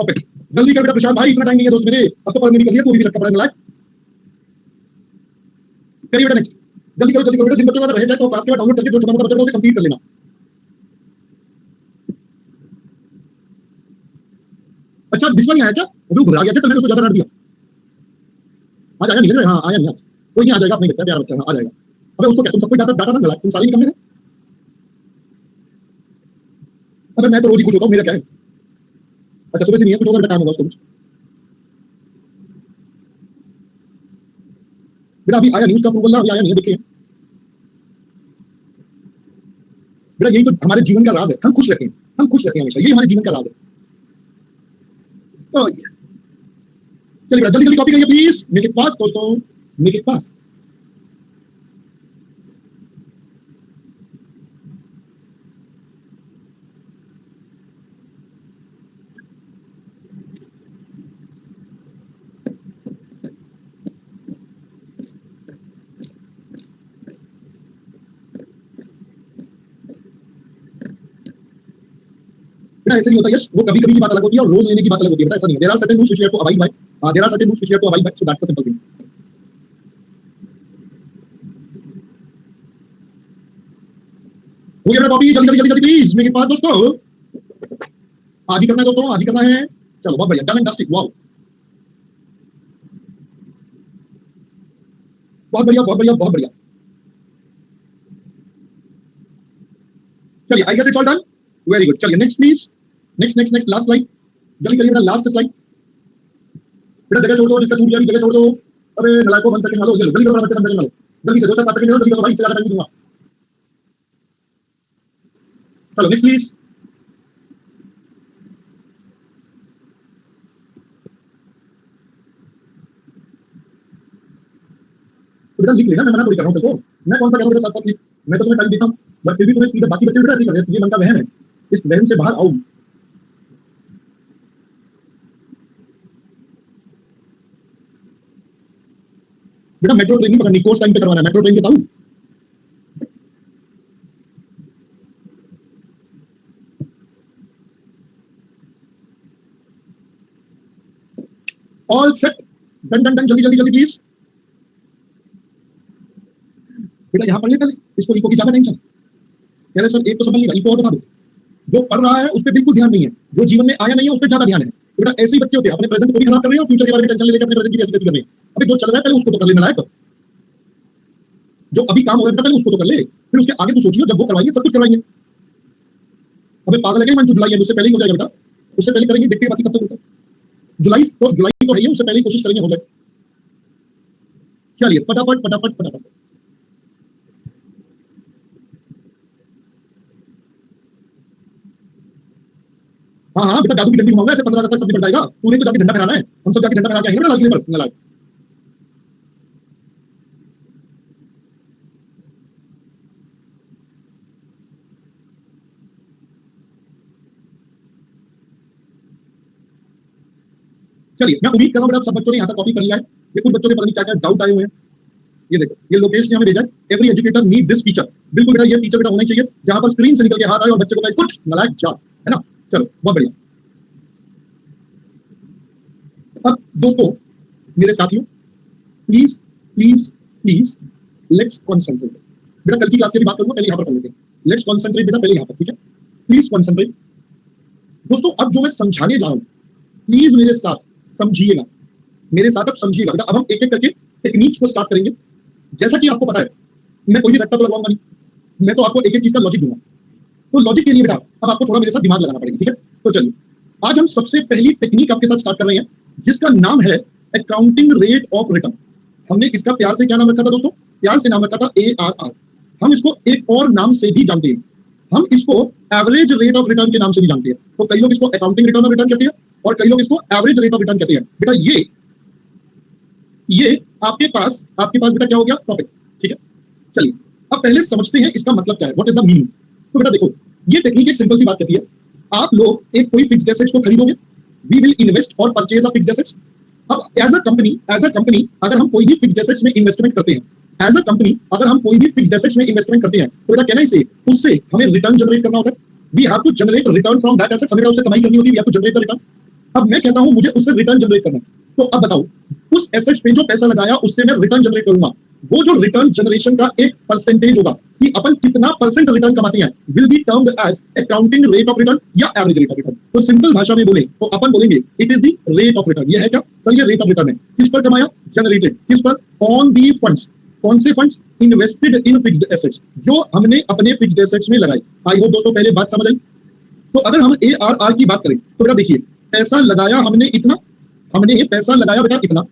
Perfect, जल्दी कर बेटा प्रशांत भाई, इतना टाइम नहीं है दोस्त मेरे, अब तो पढ़ने भी कर लिया, तू भी लगता पढ़ने लायक। करिए बेटा नेक्स्ट, जल्दी करो बेटा, जिन बच्चों का रह जाए तो क्लास के बाद डाउनलोड करके जो छोटा मोटा बच्चा उसे कंप्लीट कर लेना। अच्छा विश्वा नहीं आया क्या? अभी घबरा गया क्या? मैंने उसको ज्यादा डांट दिया। आज आया नहीं है? हाँ आया नहीं आज, कोई नहीं आ जाएगा, अपने बच्चा प्यारा बच्चा, हाँ आ जाएगा। अबे उसको क्या तुम सबको डांटा था ना, तुम सारे निकम्मे थे। अबे मैं तो रोज ही खुश होता हूँ, मेरा क्या है। अच्छा सुबह से नहीं है, कुछ होगा बेटा, काम होगा उसको कुछ। बेटा अभी आया नहीं उसका अप्रूवल ना, अभी आया नहीं है, देखिए बेटा यही तो हमारे जीवन का राज है, हम खुश रहते हैं, हम खुश रहते हैं हमेशा, यही हमारे जीवन का राज है। चलिए बेटा जल्दी जल्दी कॉपी करिए प्लीज, मेक इट फास्ट दोस्तों, मेक इट फास्ट। ऐसे नहीं होता यश, वो कभी कभी की बात अलग होती है और रोज लेने की बात अलग होती है, ऐसा नहीं है। There are certain rules which you have to abide by, there are certain rules which you have to abide by, so that's the simple thing. हो गया बेटा कॉपी, जल्दी जल्दी जल्दी जल्दी प्लीज मेक इट फास्ट दोस्तों, आज ही करना है दोस्तों, आज ही करना है। चलो बहुत बढ़िया, डन एंड डस्टेड, वाओ बहुत बढ़िया बहुत बढ़िया बहुत बढ़िया। चलिए I guess it's all done, very good. चलिए next please, next next next last slide, जल्दी करिए बेटा, लास्ट स्लाइड। बेटा जगह छोड़ दो, जिसका छूट गया जगह छोड़ दो। अरे नलायको 1 सेकंड मारो, जल्दी जल्दी करो, 1 सेकंड मारो, जल्दी से 2-4 सेकंड जल्दी करो भाई, इससे ज्यादा टाइम नहीं दूंगा। चलो नेक्स्ट प्लीज। तो बेटा लिख लेना, मैं मना थोड़ी कर रहा हूं तेरे को, मैं कौन सा कह रहा हूं बेटा, साथ साथ लिख, मैं तो तुम्हें टाइम देता हूं, बट फिर भी तुम्हें स्पीड, बाकी बच्चे बेटा ऐसे कर रहे हैं, ये मन का वहम है, इस वहम से बाहर आओ। बेटा मेट्रो ट्रेन नहीं पकड़नी, कोर्स टाइम पे करवाना है, मेट्रो ट्रेन के बताऊं। All set, done done done, जल्दी जल्दी जल्दी प्लीज। बेटा यहां पढ़ ले पहले, इसको इको की ज्यादा टेंशन, कह रहे सर एक तो समझ नहीं रहा, इको और बता दो। जो पढ़ रहा है उस पर बिल्कुल ध्यान नहीं है, जो जीवन में आया नहीं है उस पर ज्यादा ध्यान है। बेटा ऐसे ही बच्चे होते हैं, अपने प्रेजेंट को भी खराब कर रहे हैं और फ्यूचर के बारे में टेंशन लेकर अपने प्रेजेंट की कैसी कैसी कर रहे हैं। अभी जो चल रहा है पहले उसको तो कर लेना लायक, जो अभी काम हो रहा है पहले उसको तो कर ले, फिर उसके आगे तो सोचियो, जब वो करवाएंगे सब कुछ करवाएंगे। अबे पागल है क्या मंचू, जुलाई है, उससे पहले ही हो जाएगा बेटा, उससे पहले करेंगे, देखते हैं बाकी कब तक होता है। जुलाई तो है ही, उससे पहले कोशिश करेंगे हो जाए। चलिए फटाफट फटाफट फटाफट। हाँ हाँ बेटा जादू की डंडी घुमाऊंगा, ऐसे 15 अगस्त तक सब निपट जाएगा, तूने तो जाके झंडा फहराना है, हम सब जाके झंडा फहरा के आएंगे बेटा लाल किले पर नलायक। चलिए मैं उम्मीद कर रहा हूँ बेटा सब बच्चों ने यहाँ तक कॉपी कर लिया है। ये कुछ बच्चों के पता नहीं क्या क्या डाउट आए हुए हैं, ये देखो ये लोकेश ने हमें भेजा है, every educator need this feature. बिल्कुल बेटा ये फीचर बेटा होना चाहिए, जहां पर स्क्रीन से निकल के हाथ आए और बच्चे को कहे कुछ नलायक जा, है ना। चलो बहुत बढ़िया। अब दोस्तों मेरे साथियों, please please please let's concentrate. बेटा कल की क्लास की भी बात करूंगा, पहले यहाँ पर कर लेते हैं। लेट्स कॉन्सेंट्रेट बेटा पहले यहाँ पर, ठीक है, प्लीज कॉन्सेंट्रेट। दोस्तों अब जो मैं समझाने जा रहा हूँ प्लीज मेरे साथ समझिएगा, मेरे साथ अब समझिएगा बेटा। अब हम एक एक करके टेक्निक्स को स्टार्ट करेंगे। जैसा कि आपको पता है मैं कोई भी रट्टा तो लगवाऊंगा नहीं, मैं तो आपको एक एक चीज का लॉजिक दूंगा। तो लॉजिक के लिए बेटा अब आपको थोड़ा मेरे साथ दिमाग लगाना पड़ेगा, ठीक है। तो चलिए आज हम सबसे पहली टेक्निक आपके साथ स्टार्ट कर रहे हैं, जिसका नाम है अकाउंटिंग रेट ऑफ रिटर्न। हमने इसका प्यार से क्या नाम रखा था दोस्तों? प्यार से नाम रखा था ARR। हम इसको एक और नाम से भी जानते हैं, हम इसको एवरेज रेट ऑफ रिटर्न के नाम से भी जानते हैं। तो कई लोग इसको अकाउंटिंग रिटर्न ऑफ रिटर्न कहते हैं और कई लोग इसको एवरेज रेट ऑफ रिटर्न कहते हैं। बेटा ये आपके पास बेटा क्या हो गया टॉपिक, ठीक है। चलिए अब पहले समझते हैं इसका मतलब क्या है, व्हाट इज द मीनिंग। तो बेटा देखो ये टेक्निक एक सिंपल सी बात कहती है, आप लोग एक कोई फिक्स्ड एसेट्स को खरीदोगे, वी विल इन्वेस्ट और परचेज अ फिक्स्ड एसेट्स। अब एज अ कंपनी अगर हम कोई भी फिक्स्ड एसेट्स में इन्वेस्टमेंट करते हैं, एज अ कंपनी अगर हम कोई भी फिक्स्ड एसेट्स में इन्वेस्टमेंट करते हैं, तो बेटा कहना इसे उससे हमें रिटर्न जनरेट करना होता है। We have to generate return from that assets, हमें उससे कमाई करनी होती है, we have to generate the return. अब मैं कहता हूं मुझे उससे रिटर्न जनरेट करना है, तो अब बताओ उस एसेट्स पे जो पैसा लगाया उससे मैं रिटर्न जनरेट करूंगा, वो जो रिटर्न जनरेशन का एक परसेंटेज होगा कि अपन कितना परसेंट रिटर्न कमाते हैं will be termed as accounting rate of return या एवरेज रेट ऑफ रिटर्न। तो सिंपल भाषा में बोले तो अपन बोलेंगे it is the rate of return. ये है क्या सर? ये रेट ऑफ रिटर्न है। किस पर कमाया? जनरेटेड। किस पर? On the funds. कौन से funds? Invested in fixed assets, जो हमने अपने फिक्स्ड एसेट्स में लगाई। आई होप दोस्तों पहले बात समझ आई। तो अगर हम ARR की बात करें तो बेटा देखिए, पैसा लगाया हमने इतना, हमने पैसा लगाया बेटा इतना,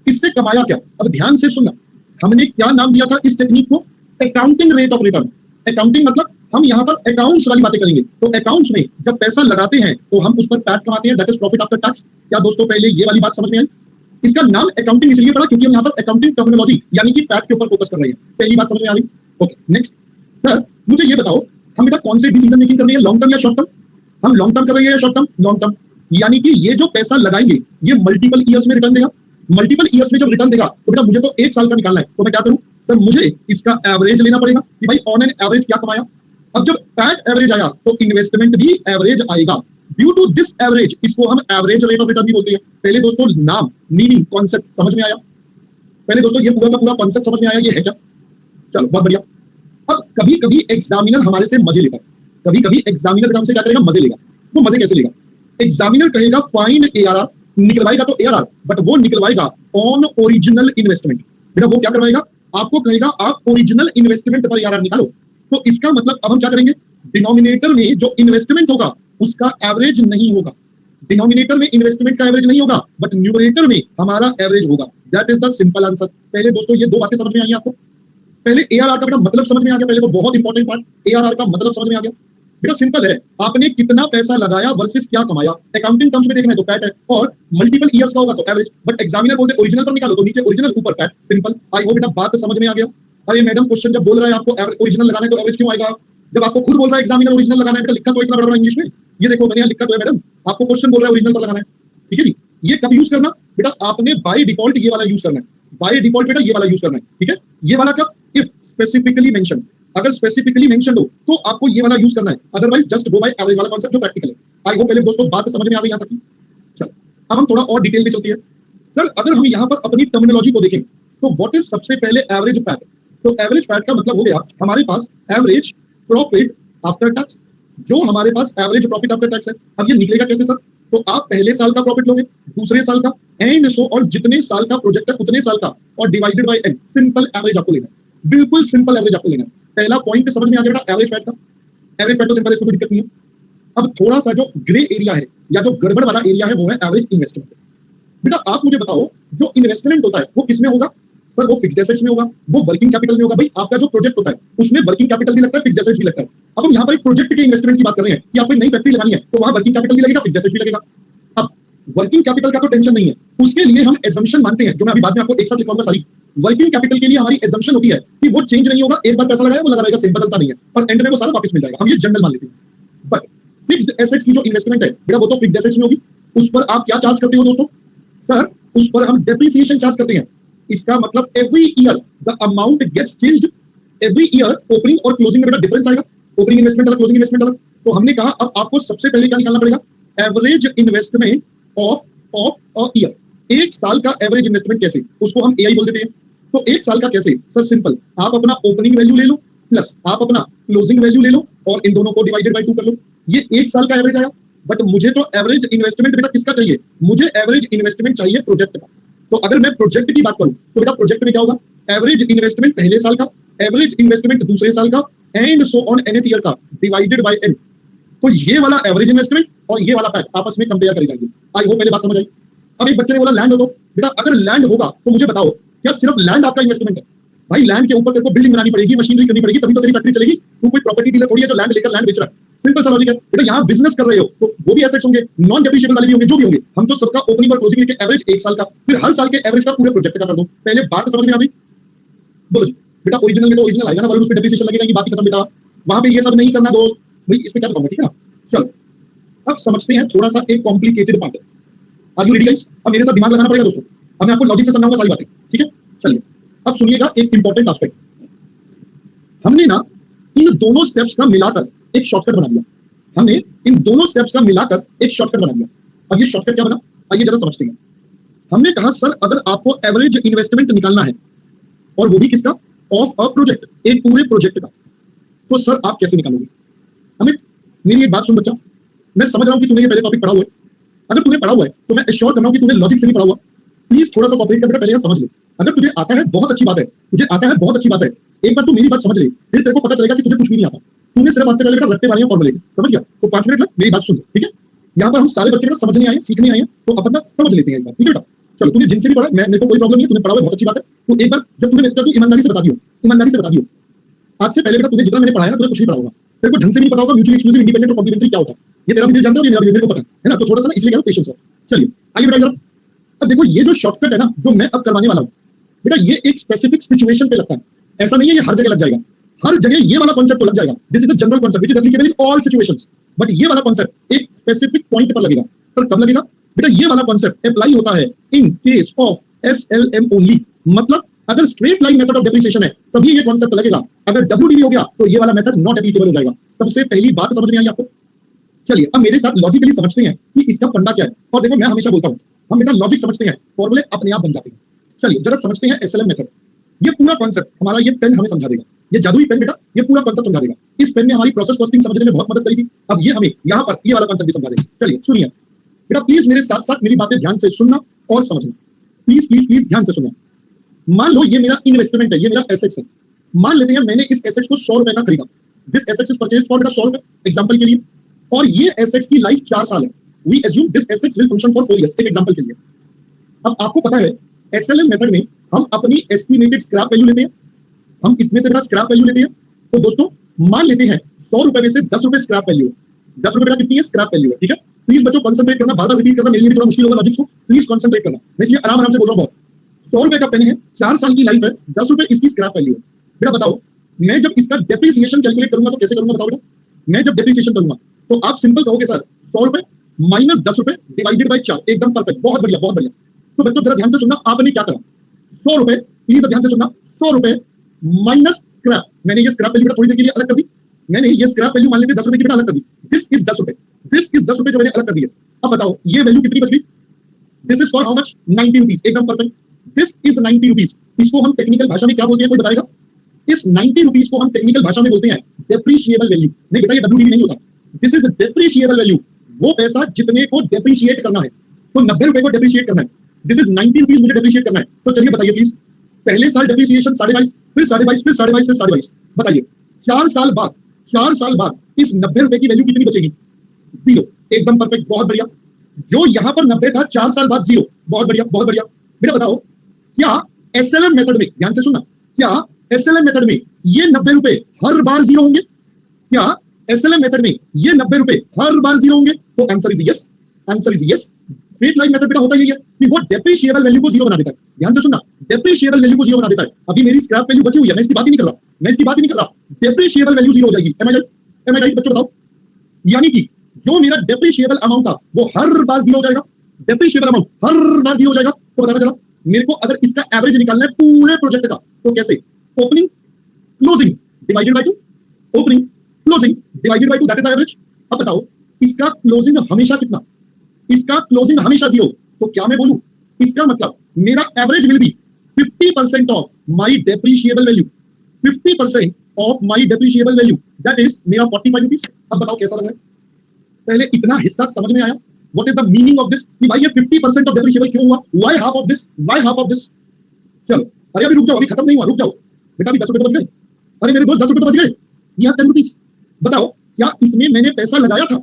इससे कमाया क्या? अब ध्यान से सुनना, हमने क्या नाम दिया था इस टेक्निक को? Accounting rate of return. Accounting मतलब हम यहाँ पर अकाउंट्स वाली बातें करेंगे। तो अकाउंट्स में जब पैसा लगाते हैं तो हम उस पर पैट कमाते हैं, that is profit after tax. क्या दोस्तों पहले ये वाली बात समझ में आई? इसका नाम अकाउंटिंग इसलिए पड़ा क्योंकि हम यहाँ पर अकाउंटिंग टर्मिनोलॉजी यानी कि पैट के ऊपर फोकस कर रहे हैं। पहली बात समझ में आ रही? ओके नेक्स्ट सर मुझे ये बताओ, हम बेटा कौन से डिसीजन मेकिंग कर रहे हैं, लॉन्ग टर्म या शॉर्ट टर्म? हम लॉन्ग टर्म कर रहे हैं या शॉर्ट टर्म? Long term. यानी कि ये जो पैसा लगाएंगे ये मल्टीपल ईयर्स में रिटर्न देगा। मल्टीपल ईयर्स में जब रिटर्न देगा तो बेटा मुझे तो 1 साल का निकालना है, तो मैं क्या करूं सर? मुझे इसका एवरेज लेना पड़ेगा कि भाई ऑन एन एवरेज क्या कमाया। अब जब पैट एवरेज आया तो इन्वेस्टमेंट भी एवरेज आएगा। ड्यू टू दिस एवरेज इसको हम एवरेज रेट ऑफ रिटर्न भी बोलते हैं। पहले दोस्तों नाम, मीनिंग, कॉन्सेप्ट समझ में आया? पहले दोस्तों ये पूरा का पूरा कॉन्सेप्ट समझ में आया? ये है क्या? चलो बहुत बढ़िया। अब कभी कभी एग्जामिनर हमारे से मजे लेता है, कभी कभी एग्जामिनर हमसे क्या करेगा? मजे लेगा। वो मजे कैसे लेगा? एग्जामिनर कहेगा फाइंड ARR, निकलवाएगा तो ARR, बट वो निकलवाएगा ऑन ओरिजिनल इन्वेस्टमेंट। बेटा वो क्या करवाएगा? आपको कहेगा आप ओरिजिनल इन्वेस्टमेंट पर ARR निकालो। तो इसका मतलब अब हम क्या करेंगे? डिनोमिनेटर में जो इन्वेस्टमेंट होगा उसका एवरेज नहीं होगा। डिनोमिनेटर में इन्वेस्टमेंट का एवरेज नहीं होगा, बट न्यूमरेटर में हमारा एवरेज होगा। That is the simple answer. पहले दोस्तों ये दो बातें समझ में आई आपको? पहले ARR का बेटा मतलब समझ में आ गया? पहले तो बहुत इंपॉर्टेंट पार्ट, ARR का मतलब समझ में आ गया? बेटा सिंपल है, आपने कितना पैसा लगाया वर्सेस क्या कमाया। अकाउंटिंग टर्म्स में देखना है तो पैट है, और मल्टीपल ईयर्स का होगा तो एवरेज। बट एग्जामिनर बोलते ओरिजिनल पर निकालो, तो नीचे ओरिजिनल ऊपर पैट। सिंपल। आई होप बेटा बात समझ में आ गया। अरे मैडम क्वेश्चन जब बोल रहा है आपको ओरिजिनल लगाना है तो एवरेज क्यों आएगा? जब आपको खुद बोल रहा है एग्जामिनर ओरिजिनल लगाना है, बेटा लिखा तो इतना बड़ा इंग्लिश में, ये देखो मैंने यहाँ लिखा तो है मैडम, आपको क्वेश्चन बोल रहा है ओरिजिनल पर लगाना है। ठीक है जी। ये कब यूज करना बेटा? आपने बाय डिफॉल्ट ये वाला यूज करना है। बाय डिफॉल्ट बेटा ये वाला यूज करना है। ठीक है, ये वाला कब? इफ स्पेसिफिकली मेंशन, अगर स्पेसिफिकली मेंशन हो तो आपको ये वाला यूज करना है, otherwise just go by average वाला कॉन्सेप्ट जो प्रैक्टिकल है। आई होप पहले दोस्तों बात समझ में आ गई यहाँ तक की। चलो अब हम थोड़ा और डिटेल में चलते हैं। सर अगर हम यहाँ पर अपनी टर्मिनोलॉजी को देखें तो व्हाट इज सबसे पहले एवरेज पैट? तो एवरेज पैट का मतलब हो गया हमारे पास एवरेज प्रॉफिट आफ्टर टैक्स, जो हमारे पास एवरेज प्रॉफिट आफ्टर टैक्स है। अब ये निकलेगा कैसे सर? तो आप पहले साल का प्रॉफिट लोगे, दूसरे साल का, एंड सो, और जितने साल का प्रोजेक्ट है उतने साल का, और divided by n. Simple average आपको लेना है, बिल्कुल सिंपल एवरेज आपको लेना है। पहला पॉइंट समझ में आ गया बेटा एवरेज पैट का? एवरेज पैट तो सिंपल है, इसमें कोई दिक्कत नहीं है। अब थोड़ा सा जो ग्रे एरिया है या जो गड़बड़ वाला एरिया है वो है एवरेज इन्वेस्टमेंट। बेटा आप मुझे बताओ जो इन्वेस्टमेंट होता है वो किसमें होगा? सर वो फिक्स्ड एसेट्स में होगा, वो वर्किंग कैपिटल में होगा। भाई आपका जो प्रोजेक्ट होता है उसमें वर्किंग कैपिटल भी लगता है, फिक्स्ड एसेट्स भी लगता है। अब हम यहाँ पर एक प्रोजेक्ट के इन्वेस्टमेंट की बात कर रहे हैं कि आपको नई फैक्ट्री लगानी है तो वहां वर्किंग कैपिटल भी लगेगा, फिक्स्ड एसेट्स भी लगेगा। अब वर्किंग कैपिटल का तो टेंशन नहीं है, उसके लिए हम एजम्पशन मानते हैं, जो मैं अभी बाद में आपको एक साथ लिखवाऊंगा सारी। वर्किंग कैपिटल के लिए हमारी एजम्पशन होती है कि वो चेंज नहीं होगा, एक बार पैसा लगाया वो लगा रहेगा, सेम बदलता नहीं है, और एंड में वो सारा वापस मिल जाएगा। हम ये जनरल मान लेते हैं। बट फिक्स्ड एसेट्स की जो इन्वेस्टमेंट है बेटा वो तो फिक्स्ड एसेट्स में होगी। उस पर आप क्या चार्ज करते हो दोस्तों? सर उस पर हम डेप्रिसिएशन चार्ज करते हैं। इसका मतलब every year the amount gets changed. Every year opening और क्लोजिंग में बेटा डिफरेंस आएगा। ओपनिंग इन्वेस्टमेंट अलग, क्लोजिंग इन्वेस्टमेंट अलग। तो हमने कहा अब आपको सबसे पहले क्या निकालना पड़ेगा? Average investment of a year. एक साल का एवरेज इन्वेस्टमेंट कैसे, उसको हम एआई बोल देते हैं। तो एक साल का कैसे? सर सिंपल, आप अपना ओपनिंग वैल्यू ले लो प्लस आप अपना क्लोजिंग वैल्यू ले लो और इन दोनों को डिवाइडेड बाय 2 कर लो। ये एक साल का एवरेज आया। बट मुझे तो एवरेज इन्वेस्टमेंट बेटा किसका चाहिए? मुझे एवरेज इन्वेस्टमेंट चाहिए प्रोजेक्ट का। तो अगर मैं प्रोजेक्ट की बात करूं तो बेटा प्रोजेक्ट में क्या होगा? एवरेज इन्वेस्टमेंट पहले साल का, एवरेज इन्वेस्टमेंट दूसरे साल का, and so on nth year का, डिवाइडेड बाय n। तो ये वाला एवरेज इन्वेस्टमेंट और ये वाला पैट आपस में कंपेयर करे जाएंगे। आई होप पहले बात समझ आई। अब एक बच्चे ने बोला लैंड हो, तो बेटा अगर लैंड होगा तो मुझे बताओ क्या सिर्फ लैंड आपका इन्वेस्टमेंट है? भाई लैंड के ऊपर तेरे को बिल्डिंग बनानी पड़ेगी, मशीनरी करनी पड़ेगी, तभी तो तेरी फैक्ट्री चलेगी। तू कोई प्रॉपर्टी डीलर थोड़ी है जो लैंड लेकर लैंड बेच रहा है। सिंपल सा लॉजिक है बेटा। यहाँ बिजनेस कर रहे हो तो वो भी एसेट्स होंगे, नॉन डेप्रिशिएबल वाले भी होंगे, जो भी होंगे। हम तो सबका ओपनिंग और क्लोजिंग लेके एवरेज एक साल का, फिर हर साल के एवरेज का पूरे प्रोजेक्ट का कर दो। पहले बात समझ में आ गई? बोलो जी बेटा। ओरिजिनल में तो ओरिजिनल आएगा ना, वरना उस पे डेप्रिसिएशन लगेगा, ये बात खत्म बेटा। वहां पे ये सब नहीं करना दोस्त। भाई इस पे क्या बताऊंगा, ठीक है ना? चलो अब समझते हैं थोड़ा सा एक कॉम्प्लिकेटेड पार्ट है। Are you ready guys? अब मेरे साथ दिमाग लगाना पड़ेगा दोस्तों। अब मैं आपको लॉजिक से समझाऊंगा सारी बातें, ठीक है? चलिए अब सुनिएगा एक इंपॉर्टेंट एस्पेक्ट। हमने ना इन दोनों स्टेप्स का मिलाकर एक शॉर्टकट बना दिया। हमने इन दोनों स्टेप्स का मिलाकर एक शॉर्टकट बना दिया। अब ये शॉर्टकट क्या बना, आइए जरा समझते हैं। हमने कहा सर अगर आपको एवरेज इन्वेस्टमेंट निकालना है और वो भी किसका, ऑफ अ प्रोजेक्ट, एक पूरे प्रोजेक्ट का, तो सर आप कैसे निकालोगे? अमित मेरी एक बात सुन बच्चा, मैं समझ रहा हूं कि तूने ये पहले टॉपिक पढ़ा हुआ है, अगर तूने पढ़ा हुआ है तो मैं एश्योर कर रहा हूं कि तूने लॉजिक से नहीं पढ़ा हुआ, प्लीज थोड़ा सा कॉपरेट कर बेटा, पहले समझ ले। अगर तुझे आता है बहुत अच्छी बात है, तुझे आता है बहुत अच्छी बात है, एक बार तू मेरी बात समझ ले, फिर तेरे को पता चलेगा कि तुझे कुछ भी नहीं आता। तूने सिर्फ आज से पहले बेटा रट्टे वाले फॉर्मूले, समझ गया? तो 5 मिनट लग मेरी बात सुन ले, ठीक है? यहाँ पर हम सारे बच्चे बेटा समझने आए हैं, सीखने आए हैं, तो अपन ना समझ लेते हैं एक बार, ठीक है बेटा? चलो तुझे जिनसे भी पढ़ा, मैं मेरे को कोई प्रॉब्लम नहीं है, तूने पढ़ा हुआ बहुत अच्छी बात है। तो एक बार जब तूने तू ईमानदारी से बता दियो, ईमानदारी से बता दियो, आज से पहले बेटा तुझे जितना मैंने पढ़ाया ना तुझे कुछ नहीं पढ़ा होगा, तेरे को ढंग से नहीं पता होगा म्यूचुअली एक्सक्लूसिव इंडिपेंडेंट और कॉम्प्लीमेंट्री क्या होता है, ये तेरा भी दिल जानता है और ये मेरा भी, मेरे को पता है ना? तो थोड़ा सा ना इसलिए कह रहा हूं पेशेंस रखो। चलिए आइए बेटा जरा, अब देखो ये जो शॉर्टकट है ना जो मैं अब करवाने वाला हूं बेटा, ये एक स्पेसिफिक सिचुएशन पे लगता है, ऐसा नहीं है ये हर जगह लग जाएगा, हर जगह ये वाला कॉन्सेप्ट तो लग जाएगा। This is a general concept which is applicable in all situations, but ये वाला कॉन्सेप्ट एक स्पेसिफिक पॉइंट पर लगेगा। सर कब लगेगा बेटा? ये वाला कॉन्सेप्ट अप्लाई होता है in case of SLM only, मतलब अगर straight line method of depreciation है तभी ये कॉन्सेप्ट लगेगा, अगर डब्ल्यूडीवी हो गया तो ये वाला मेथड नॉट एप्लीकेबल हो जाएगा। सबसे पहली बात समझ में आई आपको? चलिए अब मेरे साथ लॉजिकली समझते हैं कि इसका फंडा क्या है। और देखो मैं हमेशा बोलता हूं हम बेटा लॉजिक समझते हैं, फॉर्मूले अपने आप बन जाते हैं। चलिए जरा समझते हैं एसएलएम मेथड। ये पूरा कॉन्सेप्ट हमारा ये पेन हमें समझा देगा, ये जादुई पेन बेटा ये पूरा कॉन्सेप्ट समझा देगा। इस पेन ने हमारी प्रोसेस कॉस्टिंग समझने में बहुत मदद करी थी, अब ये हमें यहाँ पर ये वाला कॉन्सेप्ट भी समझा देगा। चलिए सुनिए बेटा, प्लीज मेरे साथ साथ मेरी बातें ध्यान से सुनना और समझना, प्लीज प्लीज प्लीज ध्यान से सुनना। मान लो ये मेरा इन्वेस्टमेंट है, ये मेरा एसेट्स है। मान लेते हैं मैंने इस एसेट्स को 100 रुपए का खरीदा, this assets is purchased for 100 रुपए एग्जांपल के लिए, और ये एसेट्स की लाइफ 4 साल है। We assume this assets will function for 4 years, एक एग्जांपल के लिए। अब आपको पता है एसएलएम मेथड में हम अपनी एस्टिमेटेड स्क्रैप वैल्यू लेते हैं, हम इसमें से स्क्रैप वैल्यू लेते हैं। तो दोस्तों मान लेते हैं 100 रुपए में से 10 रुपए स्क्रैप वैल्यू है, 10 रुपए कितनी है? स्क्रैप वैल्यू है, ठीक है? प्लीज बच्चों कंसंट्रेट करना, बार बार रिपीट करना मेरे लिए भी थोड़ा मुश्किल होगा लॉजिक को, प्लीज कंसंट्रेट करना, मैं इसलिए आराम आराम से बोल रहा हूं बहुत। 100 रुपए का पेन है, 4 साल की लाइफ है, 10 रुपए इसकी स्क्रैप वैल्यू है। बेटा बताओ मैं जब इसका डेप्रिसिएशन कैलकुलेट करूंगा तो कैसे करूंगा बताओ बेटा? मैं जब डेप्रिसिएशन करूंगा तो आप सिंपल कहोगे सर 100 रुपए माइनस 10 रुपए डिवाइडेड बाय 4, एकदम परफेक्ट, बहुत बढ़िया बहुत बढ़िया। तो बच्चों जरा ध्यान से सुनना, आपने क्या करा, 100 रुपए, प्लीज ध्यान से सुनना, 100 रुपए माइनस स्क्रैप, मैंने ये स्क्रैप वैल्यू थोड़ी देर के लिए अलग कर दी, मैंने ये स्क्रैप वैल्यू मान लेते 10 रुपए की बेटा अलग कर दी, दिस इज 10 रुपए, दिस इज 10 रुपए जो मैंने अलग कर दिए। अब बताओ ये वैल्यू कितनी बच गई? This is for how much? 90 rupees, एकदम परफेक्ट, दिस इज 90 रुपीस। इसको हम टेक्निकल भाषा में क्या बोलते हैं, कोई बताएगा? इस 90 रुपीस को हम टेक्निकल भाषा में बोलते हैं डेप्रिशिएबल वैल्यू। नहीं बेटा ये डब्ल्यूडीवी नहीं होता, दिस इज डेप्रिशिएबल वैल्यू, वो पैसा जितने को डेप्रिशिएट करना है, तो 90 रुपए को डेप्रिशिएट करना है, दिस इज 90 रुपीस मुझे डेप्रिशिएट करना है। तो चलिए बताइए प्लीज, पहले साल डेप्रिसिएशन 22.5, फिर 22.5, फिर 22.5, फिर 22.5, बताइए 4 साल बाद, 4 साल बाद इस 90 रुपए की वैल्यू कितनी बचेगी? 0, एकदम परफेक्ट, बहुत बढ़िया। जो यहां पर 90 था 4 साल बाद 0, बहुत बढ़िया बहुत बढ़िया। बेटा बताओ क्या एसएलएम मेथड में, ध्यान से सुनना, क्या एसएलएम मेथड में ये 90 रुपए हर बार 0 होंगे? क्या एसएलएम मेथड में ये 90 रुपए हर बार 0 होंगे? तो answer is yes, answer is yes. Straight line method बेटा होता यही है कि वो डेप्रिशिएबल वैल्यू को 0 बना देता है, ध्यान से सुनना, डेप्रिशिएबल वैल्यू को 0 बना देता है। अभी मेरी स्क्रैप वैल्यू बची हुई है, मैं इसकी बात ही नहीं कर रहा, मैं इसकी बात ही नहीं कर रहा, डेप्रिशिएबल वैल्यू 0 हो जाएगी। एम आई राइट बच्चों बताओ? यानी कि जो मेरा डेप्रिशिएबल अमाउंट था वो हर बार 0 हो जाएगा, डेप्रिशिएबल अमाउंट हर बार 0 हो जाएगा। तो बताना जरा मेरे को, अगर इसका एवरेज निकालना है पूरे प्रोजेक्ट का तो कैसे? Opening closing divided by 2, opening closing divided by 2, that is the average. अब बताओ इसका क्लोजिंग हमेशा कितना? इसका क्लोजिंग हमेशा 0, तो क्या मैं बोलूं इसका मतलब मेरा average will be 50% of my depreciable value, 50% of my depreciable value, that is मेरा 45 रुपीस। अब बताओ कैसा लग रहा है? पहले इतना हिस्सा समझ में आया, what is the meaning of this, कि भाई ये 50% ऑफ डेप्रिशिएबल क्यों हुआ, why half of this, why half of this. चलो अरे अभी रुक जाओ, अभी खत्म नहीं हुआ, रुक जाओ बेटा, अभी 10 रुपए तो बच गए। अरे मेरे दोस्त 10 रुपए तो बच गए, यहां 10 रुपीस। बताओ क्या इसमें मैंने पैसा लगाया था?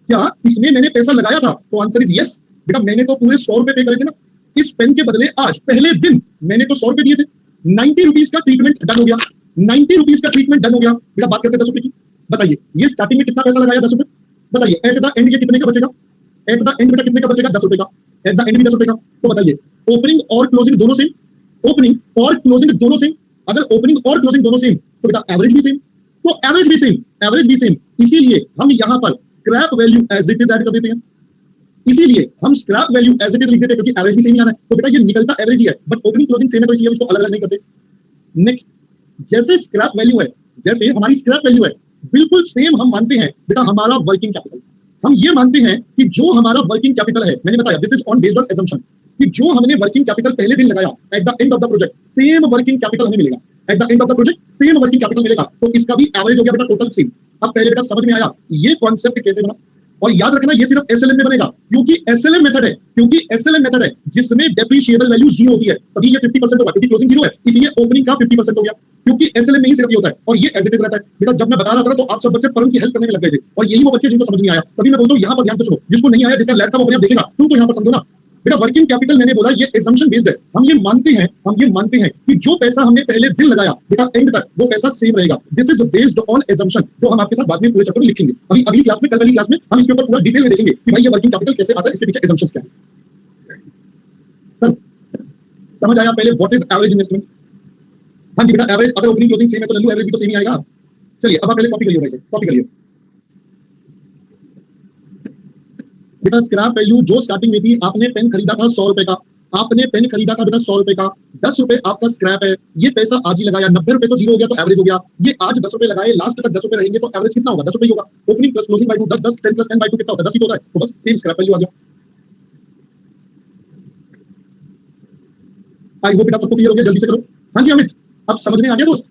क्या इसमें मैंने पैसा लगाया था? तो आंसर इज यस बेटा, मैंने तो पूरे 100 रुपए पे करे थे ना। इस पेन के बदले आज पहले दिन मैंने तो 100 रुपए दिए थे, 90 रुपीस का ट्रीटमेंट डन हो गया, 90 रुपीस का ट्रीटमेंट डन हो गया। बेटा बात करते 10 रुपए की, बताइए ये स्टार्टिंग में कितना पैसा लगाया 10 रुपए, बताइए एट द एंड ये कितने का बचेगा? एट द एंड बेटा कितने का बचेगा? 10 रुपए का, एट द एंड भी 10 रुपए का। तो बताइए ओपनिंग और क्लोजिंग दोनों सेम, ओपनिंग और क्लोजिंग दोनों सेम, अगर ओपनिंग और क्लोजिंग दोनों सेम तो बेटा एवरेज भी सेम, तो एवरेज भी सेम, एवरेज भी सेम। इसीलिए हम यहां पर scrap value as it is add कर देते हैं, इसीलिए हम scrap value as it is लिख देते हैं, क्योंकि एवरेज भी सेम ही आना है। तो बेटा ये निकलता एवरेज ही है, बट ओपनिंग क्लोजिंग सेम है तो इसलिए हम इसको अलग अलग नहीं करते। नेक्स्ट, जैसे स्क्रैप वैल्यू है, जैसे हमारी स्क्रैप वैल्यू है, बिल्कुल सेम हम मानते हैं बेटा हमारा वर्किंग कैपिटल। हम ये मानते हैं कि जो हमारा वर्किंग कैपिटल है, मैंने बताया this is on based on assumption, कि जो हमने वर्किंग कैपिटल पहले दिन लगाया eight the end of the project same working capital हमें मिलेगा, eight the end of the project same working capital मिलेगा, तो इसका भी एवरेज हो गया बेटा टोटल सेम। अब पहले बेटा समझ में आया ये कॉन्सेप्ट कैसे बना, और याद रखना ये सिर्फ एसएलएम में बनेगा, क्योंकि एसएलएम मेथड है, क्योंकि एसएलएम मेथड है जिसमें डेप्रिशिएबल वैल्यू 0 होती है, तभी ये 50% होगा, क्योंकि क्लोजिंग 0 है इसलिए ओपनिंग का 50% हो गया, क्योंकि एसएलएम में ही सिर्फ ये होता है, और ये एज इट इज रहता है। बेटा जब मैं बता रहा था तो आप सब बच्चे परम की हेल्प करने में लग गए थे, और यही वो बच्चे जिनको समझ नहीं आया, तभी मैं बोलता हूं यहां पर ध्यान से सुनो, जिसको नहीं आया जिसका लैब था वो अपने आप देखेगा, तुम तो यहां पर समझो ना। बेटा वर्किंग कैपिटल मैंने बोला ये assumption बेस्ड है, हम ये मानते हैं कि जो पैसा हमने पहले दिन लगाया बेटा एंड तक वो पैसा सेम रहेगा, this is based on assumption, जो हम आपके साथ बाद में पूरे चैप्टर में लिखेंगे। अभी अगली क्लास में, कल वाली क्लास में हम इसके ऊपर पूरा डिटेल में देखेंगे कि भाई ये वर्किंग कैपिटल कैसे आता है, इसके पीछे assumptions क्या है। सर समझ आया पहले व्हाट इज एवरेज इन्वेस्टमेंट? हाँ जी बेटा, एवरेज अगर ओपनिंग क्लोजिंग सेम है तो लल्लू एवरेज भी तो सेम ही आएगा। चलिए अब आप पहले कॉपी करिए भाई से, कॉपी करिए बेटा। स्क्रैप वैल्यू जो स्टार्टिंग में थी, आपने पेन खरीदा था 100 रुपए का, आपने पेन खरीदा था बेटा 100 रुपए का, 10 रुपए आपका स्क्रैप है, ये पैसा आज ही लगाया, 90 रुपए तो जीरो हो गया तो एवरेज हो गया, ये आज 10 रुपए लगाए, लास्ट तक 10 रुपए रहेंगे तो एवरेज कितना होगा? 10 रुपए ही होगा। Opening plus closing by 2 10 10 10 plus 10 by 2 कितना होता है? 10 ही तो होता है, तो बस सेम स्क्रैप वैल्यू आ गया। आई होप बेटा सबको क्लियर हो गया, जल्दी से करो। हाँ जी अमित, अब समझ में आ गया दोस्त?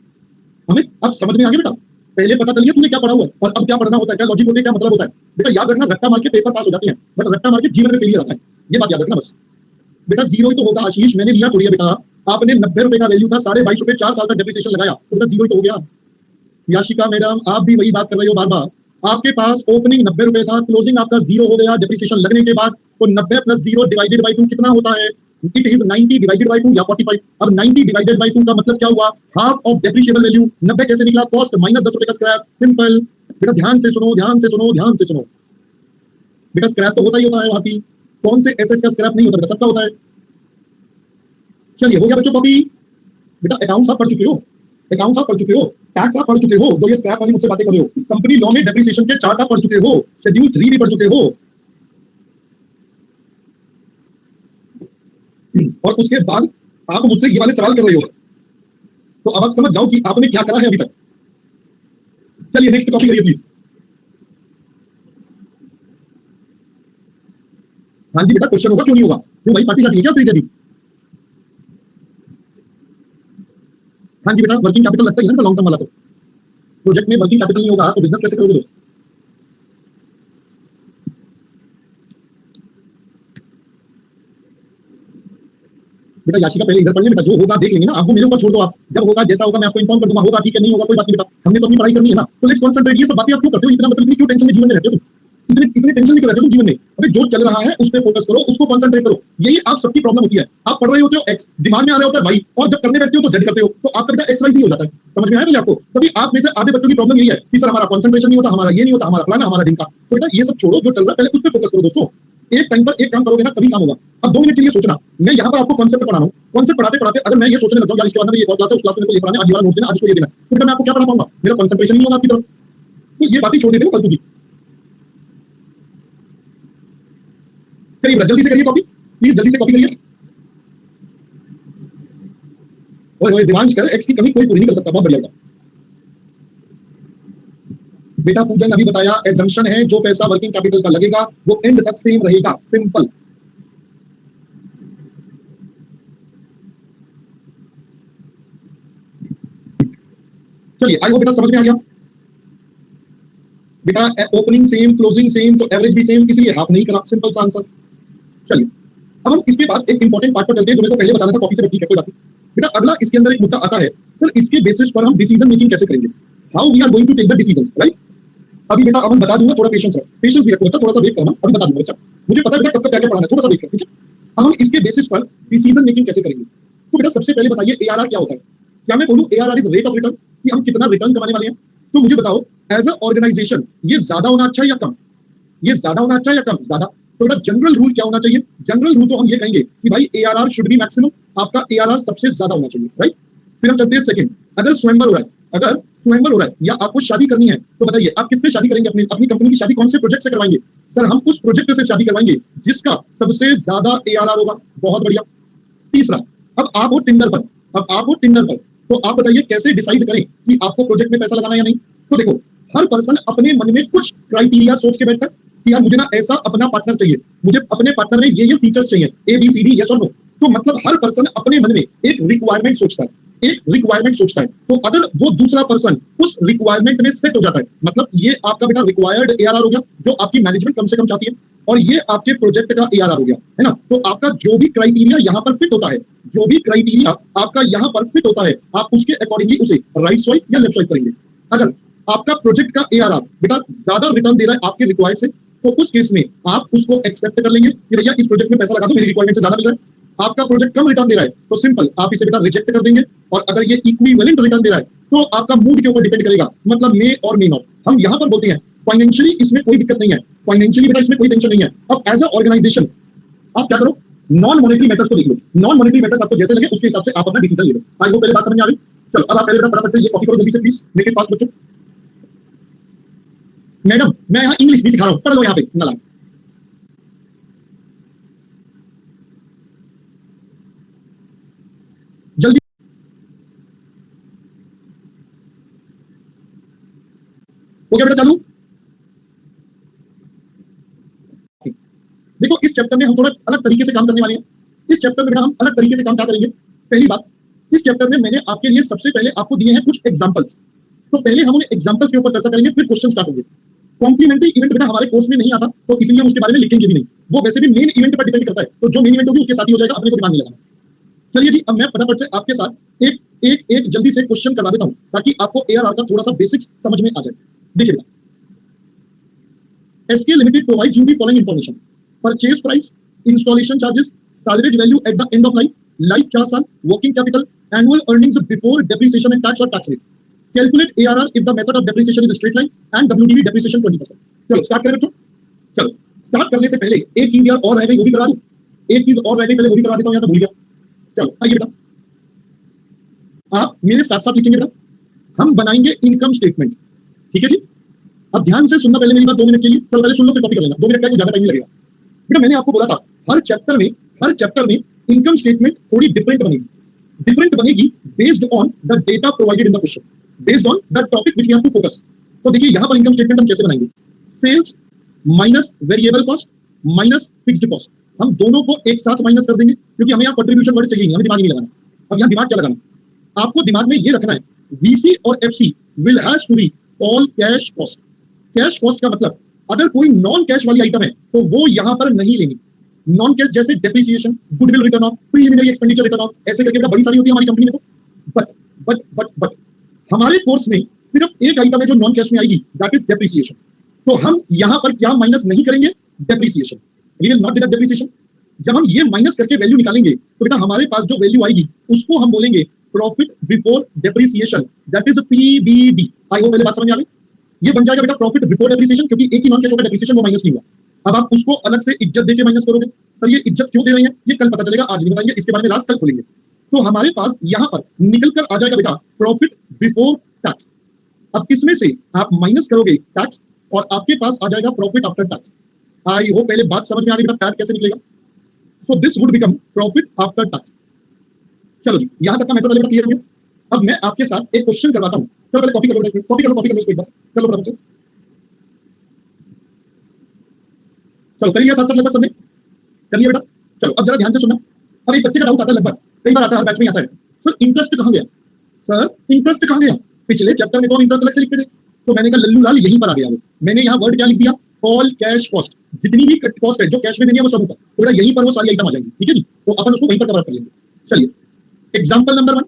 अमित अब समझ में आ गया बेटा? पहले पता चलिए तुमने क्या पढ़ा हुआ है और अब क्या पढ़ना होता है, क्या लॉजिक होते हैं, क्या मतलब होता है। बेटा याद रखना, रट्टा मार के पेपर पास हो जाते हैं, बट रट्टा मार के जीवन में फेलियर आता है, ये बात याद रखना बस। बेटा जीरो ही तो होगा आशीष, मैंने लिया थोड़ी है बेटा, आपने 90 रुपए का वैल्यू था, 22.5 रुपए 4 साल तक डेप्रिसिएशन लगाया, तो बेटा जीरो ही तो हो गया। याशिका मैडम आप भी वही बात कर रही हो बार बार, आपके पास ओपनिंग 90 रुपए था, क्लोजिंग आपका जीरो हो गया डेप्रिसिएशन लगने के बाद, तो 90 प्लस जीरो डिवाइडेड बाई 2 कितना होता है? इट इज 90 डिवाइडेड बाई 2 या 45। अब 90 डिवाइडेड बाई 2 का मतलब क्या हुआ? Half of depreciable value. 90 कैसे निकला? कॉस्ट माइनस 10 रुपए का स्क्रैप, सिंपल। बेटा ध्यान से सुनो, ध्यान से सुनो, ध्यान से सुनो। बेटा स्क्रैप तो होता ही होता है भारती, कौन से एसेट्स का स्क्रैप नहीं होता बेटा, सबका होता है। चलिए हो गया बच्चों कॉपी। बेटा अकाउंट्स आप पढ़ चुके हो, अकाउंट्स आप पढ़ चुके हो, टैक्स आप पढ़ चुके हो, जो ये स्क्रैप वाली मुझसे बातें कर रहे हो, कंपनी लॉ में डेप्रिसिएशन के चार्ट आप पढ़ चुके हो, शेड्यूल 3 भी पढ़ चुके हो, और उसके बाद आप मुझसे ये वाले सवाल कर रहे हो, तो अब आप समझ जाओ कि आपने क्या करा है अभी तक। चलिए नेक्स्ट कॉपी करिए प्लीज। हाँ जी बेटा क्वेश्चन होगा, क्यों नहीं होगा? क्यों भाई पार्टी शादी है क्या तेरी जल्दी? हाँ जी बेटा वर्किंग कैपिटल लगता ही है ना लॉन्ग टर्म वाला, तो प्रोजेक्ट में वर्किंग कैपिटल नहीं होगा तो बिजनेस कैसे करोगे? बेटा याशिका पहले इधर पढ़ ले बेटा, जो होगा देख लेंगे ना, आपको मेरे ऊपर छोड़ दो, आप जब होगा जैसा होगा मैं आपको इन्फॉर्म कर दूंगा, होगा ठीक है नहीं होगा कोई बात नहीं बेटा, हमने तो अपनी पढ़ाई करनी है ना, तो लेट्स कंसंट्रेट। ये सब बातें आप क्यों करते हो, इतना मतलब क्यों टेंशन में जीवन में रहते हो तुम, इतने टेंशन में क्यों रहते हो तुम जीवन में? अबे जो चल रहा है उस पर फोकस करो, उसको कंसंट्रेट करो, यही आप सबकी प्रॉब्लम होती है। आप पढ़ रहे होते हो एक्स, दिमाग में आ रहा होता है भाई, और जब करने बैठते हो तो जेड करते हो, तो आपका बेटा एक्स वाई जी हो जाता है। समझ में आया पहले आपको? तभी आप में से आधे बच्चों की प्रॉब्लम यही है कि सर हमारा कंसंट्रेशन नहीं होता, हमारा ये नहीं होता, हमारा प्लान, हमारा दिन का। तो बेटा ये सब छोड़ो, जो चल रहा है पहले उस पर फोकस करो दोस्तों। एक टाइम पर एक काम करोगे ना तभी काम होगा। अब 2 मिनट के लिए सोचना, मैं यहाँ पर आपको कॉन्सेप्ट पढ़ा रहा हूँ, कॉन्सेप्ट पढ़ाते पढ़ाते अगर मैं ये सोचने लगता हूँ यार इसके बाद में ये और क्लास है, उस क्लास में ये पढ़ाना, आज ये वाला नोट्स देना, आज इसको ये देना, तो बेटा मैं आपको क्या पढ़ा पाऊंगा? मेरा कंसंट्रेशन नहीं होगा आपकी तरफ, तो ये बातें छोड़ देते हो फालतू की। करिए जल्दी से करिए कॉपी प्लीज, जल्दी से कॉपी करिए। ओए दिवांश कर, एक्स की कमी कोई पूरी नहीं कर सकता, बहुत बढ़िया बेटा। बेटा पूजन अभी बताया एजम्पशन है, जो पैसा वर्किंग कैपिटल का लगेगा वो एंड तक सेम रहेगा, सिंपल। चलिए आई होप बेटा समझ में आ गया। बेटा ओपनिंग सेम, क्लोजिंग सेम, तो एवरेज भी सेम, इसलिए हाफ नहीं करा, सिंपल सा आंसर। चलिए अब हम इसके बाद एक इंपॉर्टेंट पार्ट पर चलते हैं, जो मेरे को पहले बताना था, कॉपी से ठीक है कोई बात नहीं। बेटा अगला इसके अंदर एक मुद्दा आता है, सर इसके बेसिस पर हम डिसीजन मेकिंग कैसे करेंगे, how we are going to take the decisions, right? अभी बेटा अब हम बता दूंगा, थोड़ा पेशेंस रखो, पेशेंस भी रखो बेटा, थोड़ा सा वेट करना, अभी बता दूंगा बच्चा, मुझे पता है बेटा कब तक क्या क्या पढ़ाना है, थोड़ा सा वेट कर, ठीक है? अब हम इसके बेसिस पर डिसीजन मेकिंग कैसे करेंगे। तो बेटा सबसे पहले बताइए एआरआर क्या होता है? क्या मैं बोलूं ARR is rate of return, कि हम कितना रिटर्न कमाने वाले हैं? तो मुझे बताओ एज अ ऑर्गेनाइजेशन ये ज्यादा होना अच्छा है या कम? ये ज्यादा होना अच्छा है या कम? ज्यादा। तो बेटा जनरल रूल क्या होना चाहिए? जनरल रूल तो हम ये कहेंगे कि भाई एआरआर शुड बी मैक्सिमम, आपका एआरआर सबसे ज्यादा होना चाहिए, राइट? फिर हम चलते हैं सेकंड, अगर स्वयंवर हो रहा है, अगर स्वयंवर हो रहा है या आपको शादी करनी है, तो बताइए आप किससे शादी करेंगे? अपनी कंपनी की शादी कौन से प्रोजेक्ट से करवाएंगे? सर हम उस प्रोजेक्ट से शादी करवाएंगे जिसका सबसे ज्यादा एआरआर होगा, बहुत बढ़िया। तीसरा, अब आप हो टिंडर पर, अब आप हो टिंडर पर, तो आप बताइए कैसे डिसाइड करें कि आपको प्रोजेक्ट में पैसा लगाना है या नहीं? तो देखो हर पर्सन अपने मन में कुछ क्राइटेरिया सोच के बैठता है, कि यार मुझे ना ऐसा अपना पार्टनर चाहिए, मुझे अपने पार्टनर में ये फीचर्स चाहिए, A B C D, yes और नो। तो मतलब हर पर्सन अपने मन में एक रिक्वायरमेंट सोचता है, एक रिक्वायरमेंट सोचता है। तो अगर वो दूसरा पर्सन उस रिक्वायरमेंट में सेट हो जाता है, मतलब ये आपका बेटा रिक्वायर्ड एआरआर हो गया, जो आपकी मैनेजमेंट कम से कम चाहती है, और ये आपके प्रोजेक्ट का एआरआर हो गया, है ना। तो आपका जो भी क्राइटेरिया यहाँ पर फिट होता है, जो भी क्राइटेरिया आपका यहाँ पर फिट होता है, आप उसके अकॉर्डिंगली उसे राइट स्वाइप या लेफ्ट स्वाइप करेंगे। अगर आपका प्रोजेक्ट का एआरआर बेटा ज्यादा रिटर्न दे रहा है आपके रिक्वायर्ड से, तो उस केस में आप उसको एक्सेप्ट कर लेंगे कि भैया इस प्रोजेक्ट में पैसा लगा दो, मेरी रिक्वायरमेंट से ज्यादा मिल रहा है। आपका प्रोजेक्ट कम रिटर्न दे रहा है तो सिंपल आप इसे बेटा रिजेक्ट कर देंगे। और अगर ये इक्विवेलेंट रिटर्न दे रहा है तो आपका मूड के ऊपर डिपेंड करेगा, मतलब मे और मे नॉट। हम यहां पर बोलते हैं फाइनेंशियली इसमें कोई दिक्कत नहीं है, फाइनेंशियली बेटा इसमें कोई टेंशन नहीं है। अब एज अ ऑर्गेनाइजेशन आप क्या करो, नॉन मॉनेटरी मेथड्स को देख लो, नॉन मॉनेटरी मेथड्स आपको जैसे लगे उसके हिसाब से आप अपना डिसीजन ले लो। आई होप पहले बात समझ में आ गई। चलो अब आप पहले बेटा फटाफट से ये कॉपी करो जल्दी से प्लीज, मेक इट फास्ट बच्चों। मैडम मैं यहाँ इंग्लिश भी सिखा रहा हूँ, पढ़ लो यहाँ पे ना। जल्दी हो गया बेटा चालू। देखो इस चैप्टर में हम थोड़ा अलग तरीके से काम करने वाले हैं। इस चैप्टर में बेटा हम अलग तरीके से काम क्या करेंगे। पहली बात, इस चैप्टर में मैंने आपके लिए सबसे पहले आपको दिए हैं कुछ एग्जांपल्स। तो पहले हम उन एग्जांपल्स के ऊपर चर्चा करेंगे, फिर क्वेश्चन स्टार्ट होंगे। कॉम्प्लीमेंट्री इवेंट बेटा हमारे कोर्स में नहीं आता, तो इसलिए हम उसके बारे में लिखेंगे भी नहीं। वो वैसे भी मेन इवेंट पर डिपेंड करता है, तो जो मेन इवेंट होगी उसके साथ ही हो जाएगा, अपने को दिमाग नहीं लगाना। चलिए जी, अब मैं फटाफट से आपके साथ एक जल्दी से क्वेश्चन करवा देता हूं ताकि आपको एआरआर का थोड़ा सा बेसिक्स समझ में आ जाए। देखिए, SK limited provides you the following information: purchase price, installation charges, salaries value at the end of life 4 साल, working capital, annual earnings before depreciation and tax और tax rate. Calculate ARR if the method of depreciation is straight line and WDV depreciation 20%। चलो start करें बच्चों। चलो start करने से पहले एक चीज यार और रह गई, वो भी करा दूं। एक चीज और रह गई, पहले वो भी करा देता हूं, या तो भूल गया। चलो आइए बेटा, आप मेरे साथ साथ लिखेंगे बेटा। हम बनाएंगे इनकम स्टेटमेंट, ठीक है जी। अब ध्यान से सुनना पहले मेरी बात 2 मिनट के लिए। चलो पहले सुन लो फिर कॉपी कर लेना, 2 मिनट का कुछ ज्यादा टाइम लगेगा बेटा। मैंने आपको बोला था हर चैप्टर में इनकम स्टेटमेंट थोड़ी डिफरेंट बनेगी based on the data provided in the question, based on the topic which we have to focus. तो देखिए यहां पर इनकम स्टेटमेंट हम कैसे बनाएंगे, sales minus variable cost minus fixed cost. हम दोनों को एक साथ माइनस कर देंगे क्योंकि हमें यहाँ कंट्रीब्यूशन वर्ड चाहिए, हमें दिमाग नहीं लगाना। अब यहाँ दिमाग क्या लगाना, आपको दिमाग में ये रखना है वीसी और FC will have to be all cash cost. Cash cost का मतलब अगर कोई नॉन कैश वाली आइटम है तो वो यहां पर नहीं लेनी। नॉन कैश जैसे depreciation, goodwill return of, preliminary expenditure return of, ऐसे करके बड़ी सारी होती है हमारी कंपनी में। तो बट हमारे कोर्स में सिर्फ एक आइटम है जो नॉन कैश में आएगी, दैट इज डेप्रिसिएशन। तो हम यहां पर क्या माइनस नहीं करेंगे, depreciation. We will not deduct depreciation. जब हम ये माइनस करके वैल्यू निकालेंगे तो बेटा हमारे पास जो वैल्यू आएगी उसको हम बोलेंगे profit before depreciation, that is PBD. I hope पहले बात समझ में आ गई। ये बन जाएगा बेटा प्रॉफिट बिफोर डेप्रिसिएशन, क्योंकि एक ही नॉन कैश होगा, डेप्रिसिएशन वो माइनस नहीं हुआ। अब आप उसको अलग से इज्जत देके माइनस करोगे। सर ये इज्जत क्यों दे रहे हैं ये कल पता चलेगा, आज नहीं बताएंगे, इसके बारे में लास्ट कल खोलेंगे। तो हमारे पास यहां पर निकल कर आ जाएगा बेटा प्रॉफिट बिफोर टैक्स। अब इसमें से आप माइनस करोगे टैक्स और आपके पास आ जाएगा profit after tax. I hope पहले बात समझ में आ गई बेटा, पैड कैसे निकलेगा। So this would become profit after tax. चलो जी, यहां तक का मेथड बेटा क्लियर हो गया। अब मैं आपके साथ एक क्वेश्चन करवाता हूं। चलो पहले कॉपी कर लो इसको एक बार। चलो फटाफट से, चलो कर लिया साथ साथ लगभग सबने कर लिया बेटा। चलो अब जरा ध्यान से सुनना। अब एक बच्चे का डाउट आता है, लगभग कई बार आता है, हर बैच में आता है, सर इंटरेस्ट कहां गया, सर इंटरेस्ट कहां गया। पिछले चैप्टर में तो हम इंटरेस्ट अलग से लिखते थे, तो मैंने कहा लल्लू लाल यहीं पर आ गया वो। मैंने यहाँ वर्ड क्या लिख दिया, ऑल कैश कॉस्ट। जितनी भी कॉस्ट है जो कैश में देनी है वो सब ऊपर, तो बेटा यहीं पर वो सारी आइटम आ जाएंगी, ठीक है जी। तो अपन उसको वहीं पर कवर कर लेंगे। चलिए एग्जांपल नंबर 1।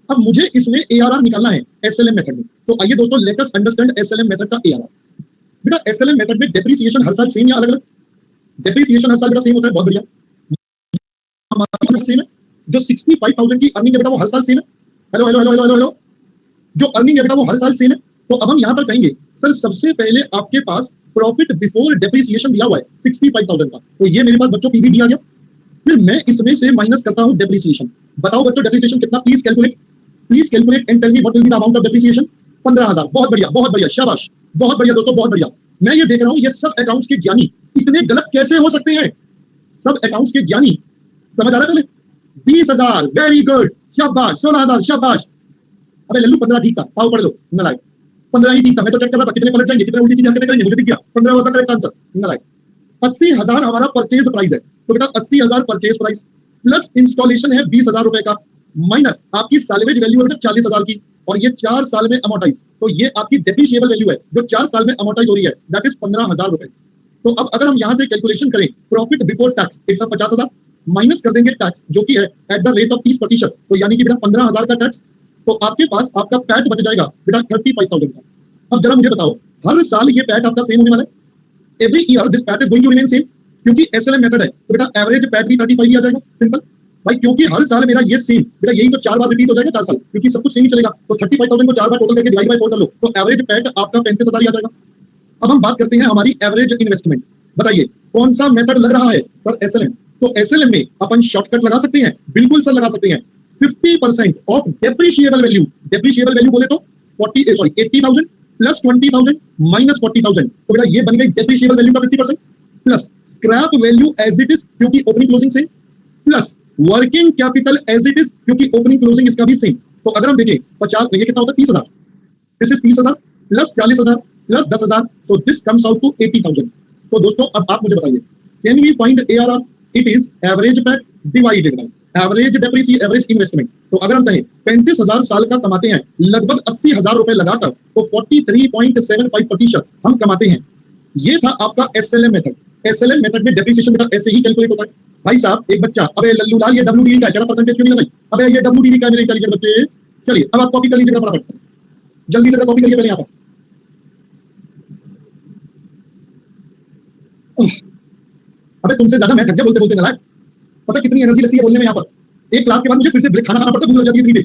अब मुझे इसमें एआरआर निकालना है एसएलएम मेथड में। तो आइए दोस्तों let us understand SLM method का एआरआर। बेटा एसएलएम मेथड में डेप्रिसिएशन हर साल सेम या अलग अलग? डेप्रिसिएशन हर साल बेटा सेम होता है, बहुत बढ़िया। हमारा सेम है, जो 65,000 की अर्निंग है बेटा वो हर साल सेम है। Hello hello hello hello hello hello, जो अर्निंग है बेटा वो हर साल सेम है। तो अब हम यहां पर कहेंगे सर सबसे पहले आपके पास प्रॉफिट बिफोर डेप्रिसिएशन दिया हुआ है 65,000 का, तो ये मेरे पास बच्चों पीबी दिया गया। फिर मैं इसमें से माइनस करता हूं डेप्रिसिएशन। बताओ बच्चों डेप्रिसिएशन कितना, please calculate and tell me what will be the amount of depreciation. 15,000। बहुत बढ़िया, शाबाश, बहुत बढ़िया दोस्तों, बहुत बढ़िया। मैं ये देख रहा हूं ये सब अकाउंट्स के ज्ञानी इतने गलत कैसे हो सकते हैं। सब अकाउंट्स के ज्ञानी, समझ आ रहा है? 20,000, वेरी गुड, शाबाश। 16,000, शाबाश। अबे लल्लू 15 ठीक था, पाओ पढ़ लो नलायक। 15 ही ठीक था, मैं तो चेक कर रहा था कितने पलट जाएंगे, कितने उल्टी चीजें हरकतें करेंगे, मुझे दिख गया 15 वाज द करेक्ट आंसर। नालायक। 80,000 हमारा परचेज प्राइस है, तो बेटा 80,000 परचेज प्राइस प्लस इंस्टॉलेशन है 20,000 रुपए का, माइनस आपकी सैलवेज वैल्यू है 40,000 की, और ये 4 साल में अमोर्टाइज, तो ये आपकी डेप्रिशिएबल वैल्यू है जो 4 साल में अमोर्टाइज हो रही है, दैट इज 15,000 रुपए। तो अब अगर हम यहां से कैलकुलेशन करें प्रॉफिट बिफोर टैक्स 150,000 माइनस कर देंगे टैक्स जो कि है एट द रेट ऑफ 30%, तो यानी कि बेटा 15,000 का टैक्स, तो आपके पास आपका पैट बच जाएगा बेटा 35,000 का। अब जरा मुझे बताओ, हर साल ये पैट आपका सेम होने वाला है? Every year this PAT is going to remain same, क्योंकि एसएलएम मेथड है, तो बेटा एवरेज पैट भी 35 ही आ जाएगा, सिंपल भाई, क्योंकि हर साल मेरा ये सेम, बेटा यही तो 4 बार रिपीट हो जाएगा 4 साल, क्योंकि सब कुछ सेम ही चलेगा, तो 35,000 को 4 बार टोटल करके डिवाइड बाय 4 कर लो, तो एवरेज पैट आपका 35,000 ही आ जाएगा। अब हम बात करते हैं हमारी एवरेज इन्वेस्टमेंट, बताइए कौन सा मेथड लग रहा है सर? एसएलएम। तो एसएलएम में अपन शॉर्टकट लगा सकते हैं, बिल्कुल सर लगा सकते हैं, 50% of depreciable value, depreciable value बोले तो 80,000 प्लस 20,000 माइनस 40,000, तो बेटा ये बन गई डेप्रिशिएबल वैल्यू का 50% plus scrap value as it is क्योंकि opening closing same, plus working capital as it is क्योंकि ओपनिंग क्लोजिंग इसका भी सेम। तो अगर हम देखें 50, ये कितना होता है 30,000, this is 30,000 plus 40,000 plus 10,000, so this comes out to 80,000। तो दोस्तों अब आप मुझे बताइए, can we find ARR? It is average PAT divided by average depreciation, average investment. तो अगर हम कहें 35,000 साल का कमाते हैं, लगभग 80,000 रुपए लगाकर, तो 43.75% हम कमाते हैं। ये था आपका एसएलएम मेथड। एसएलएम मेथड में डेप्रिसिएशन बेटा ऐसे ही कैलकुलेट होता है। भाई साहब एक बच्चा, अबे लल्लू लाल ये डब्ल्यूडीवी का है, जरा परसेंटेज क्यों नहीं लगाई? अबे ये डब्ल्यूडीवी का है मेरे इंटेलिजेंट बच्चे। चलिए अब आप कॉपी कर लीजिए फटाफट, जल्दी से कॉपी करिए पहले यहाँ पर। अबे तुमसे ज्यादा मैं थक गया बोलते बोलते, नालायक। पता कितनी एनर्जी लगती है बोलने में यहाँ पर? एक क्लास के बाद मुझे फिर से ब्रेक खाना खाना पड़ता है, भूख लग जाती है इतनी देर।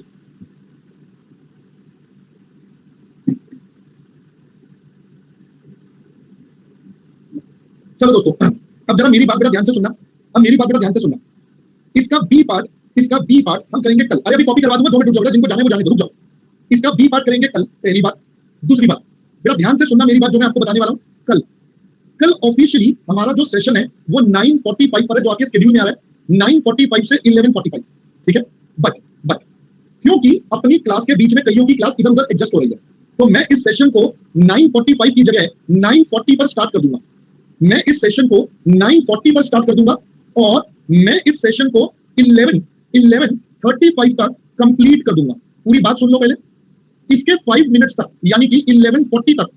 चलो दोस्तों अब जरा मेरी बात बेटा ध्यान से सुनना, अब मेरी बात बेटा ध्यान से सुनना। इसका बी पार्ट हम करेंगे कल। अरे अभी कॉपी करवा दूंगा, 2 मिनट रुक जाओ, जिनको जाने वो जाने दो, रुक जाओ। इसका बी पार्ट करेंगे कल, पहली बात। दूसरी बात बेटा ध्यान से सुनना मेरी बात, जो मैं आपको बताने वाला हूं कल ऑफिशियली हमारा जो सेशन है वो 9:45 पर है, जो आपके शेड्यूल में आ रहा है 9:45 से 11:45, ठीक है। बट क्योंकि अपनी क्लास के बीच में कईयों की क्लास इधर उधर एडजस्ट हो रही है, तो मैं इस सेशन को 9:45 की जगह 9:40 पर स्टार्ट कर दूंगा। मैं इस सेशन को 9:40 पर स्टार्ट कर दूंगा और मैं इस सेशन को 11:35 तक कंप्लीट कर दूंगा। पूरी बात सुन लो पहले। इसके 5 मिनट्स तक यानी कि 11:40 तक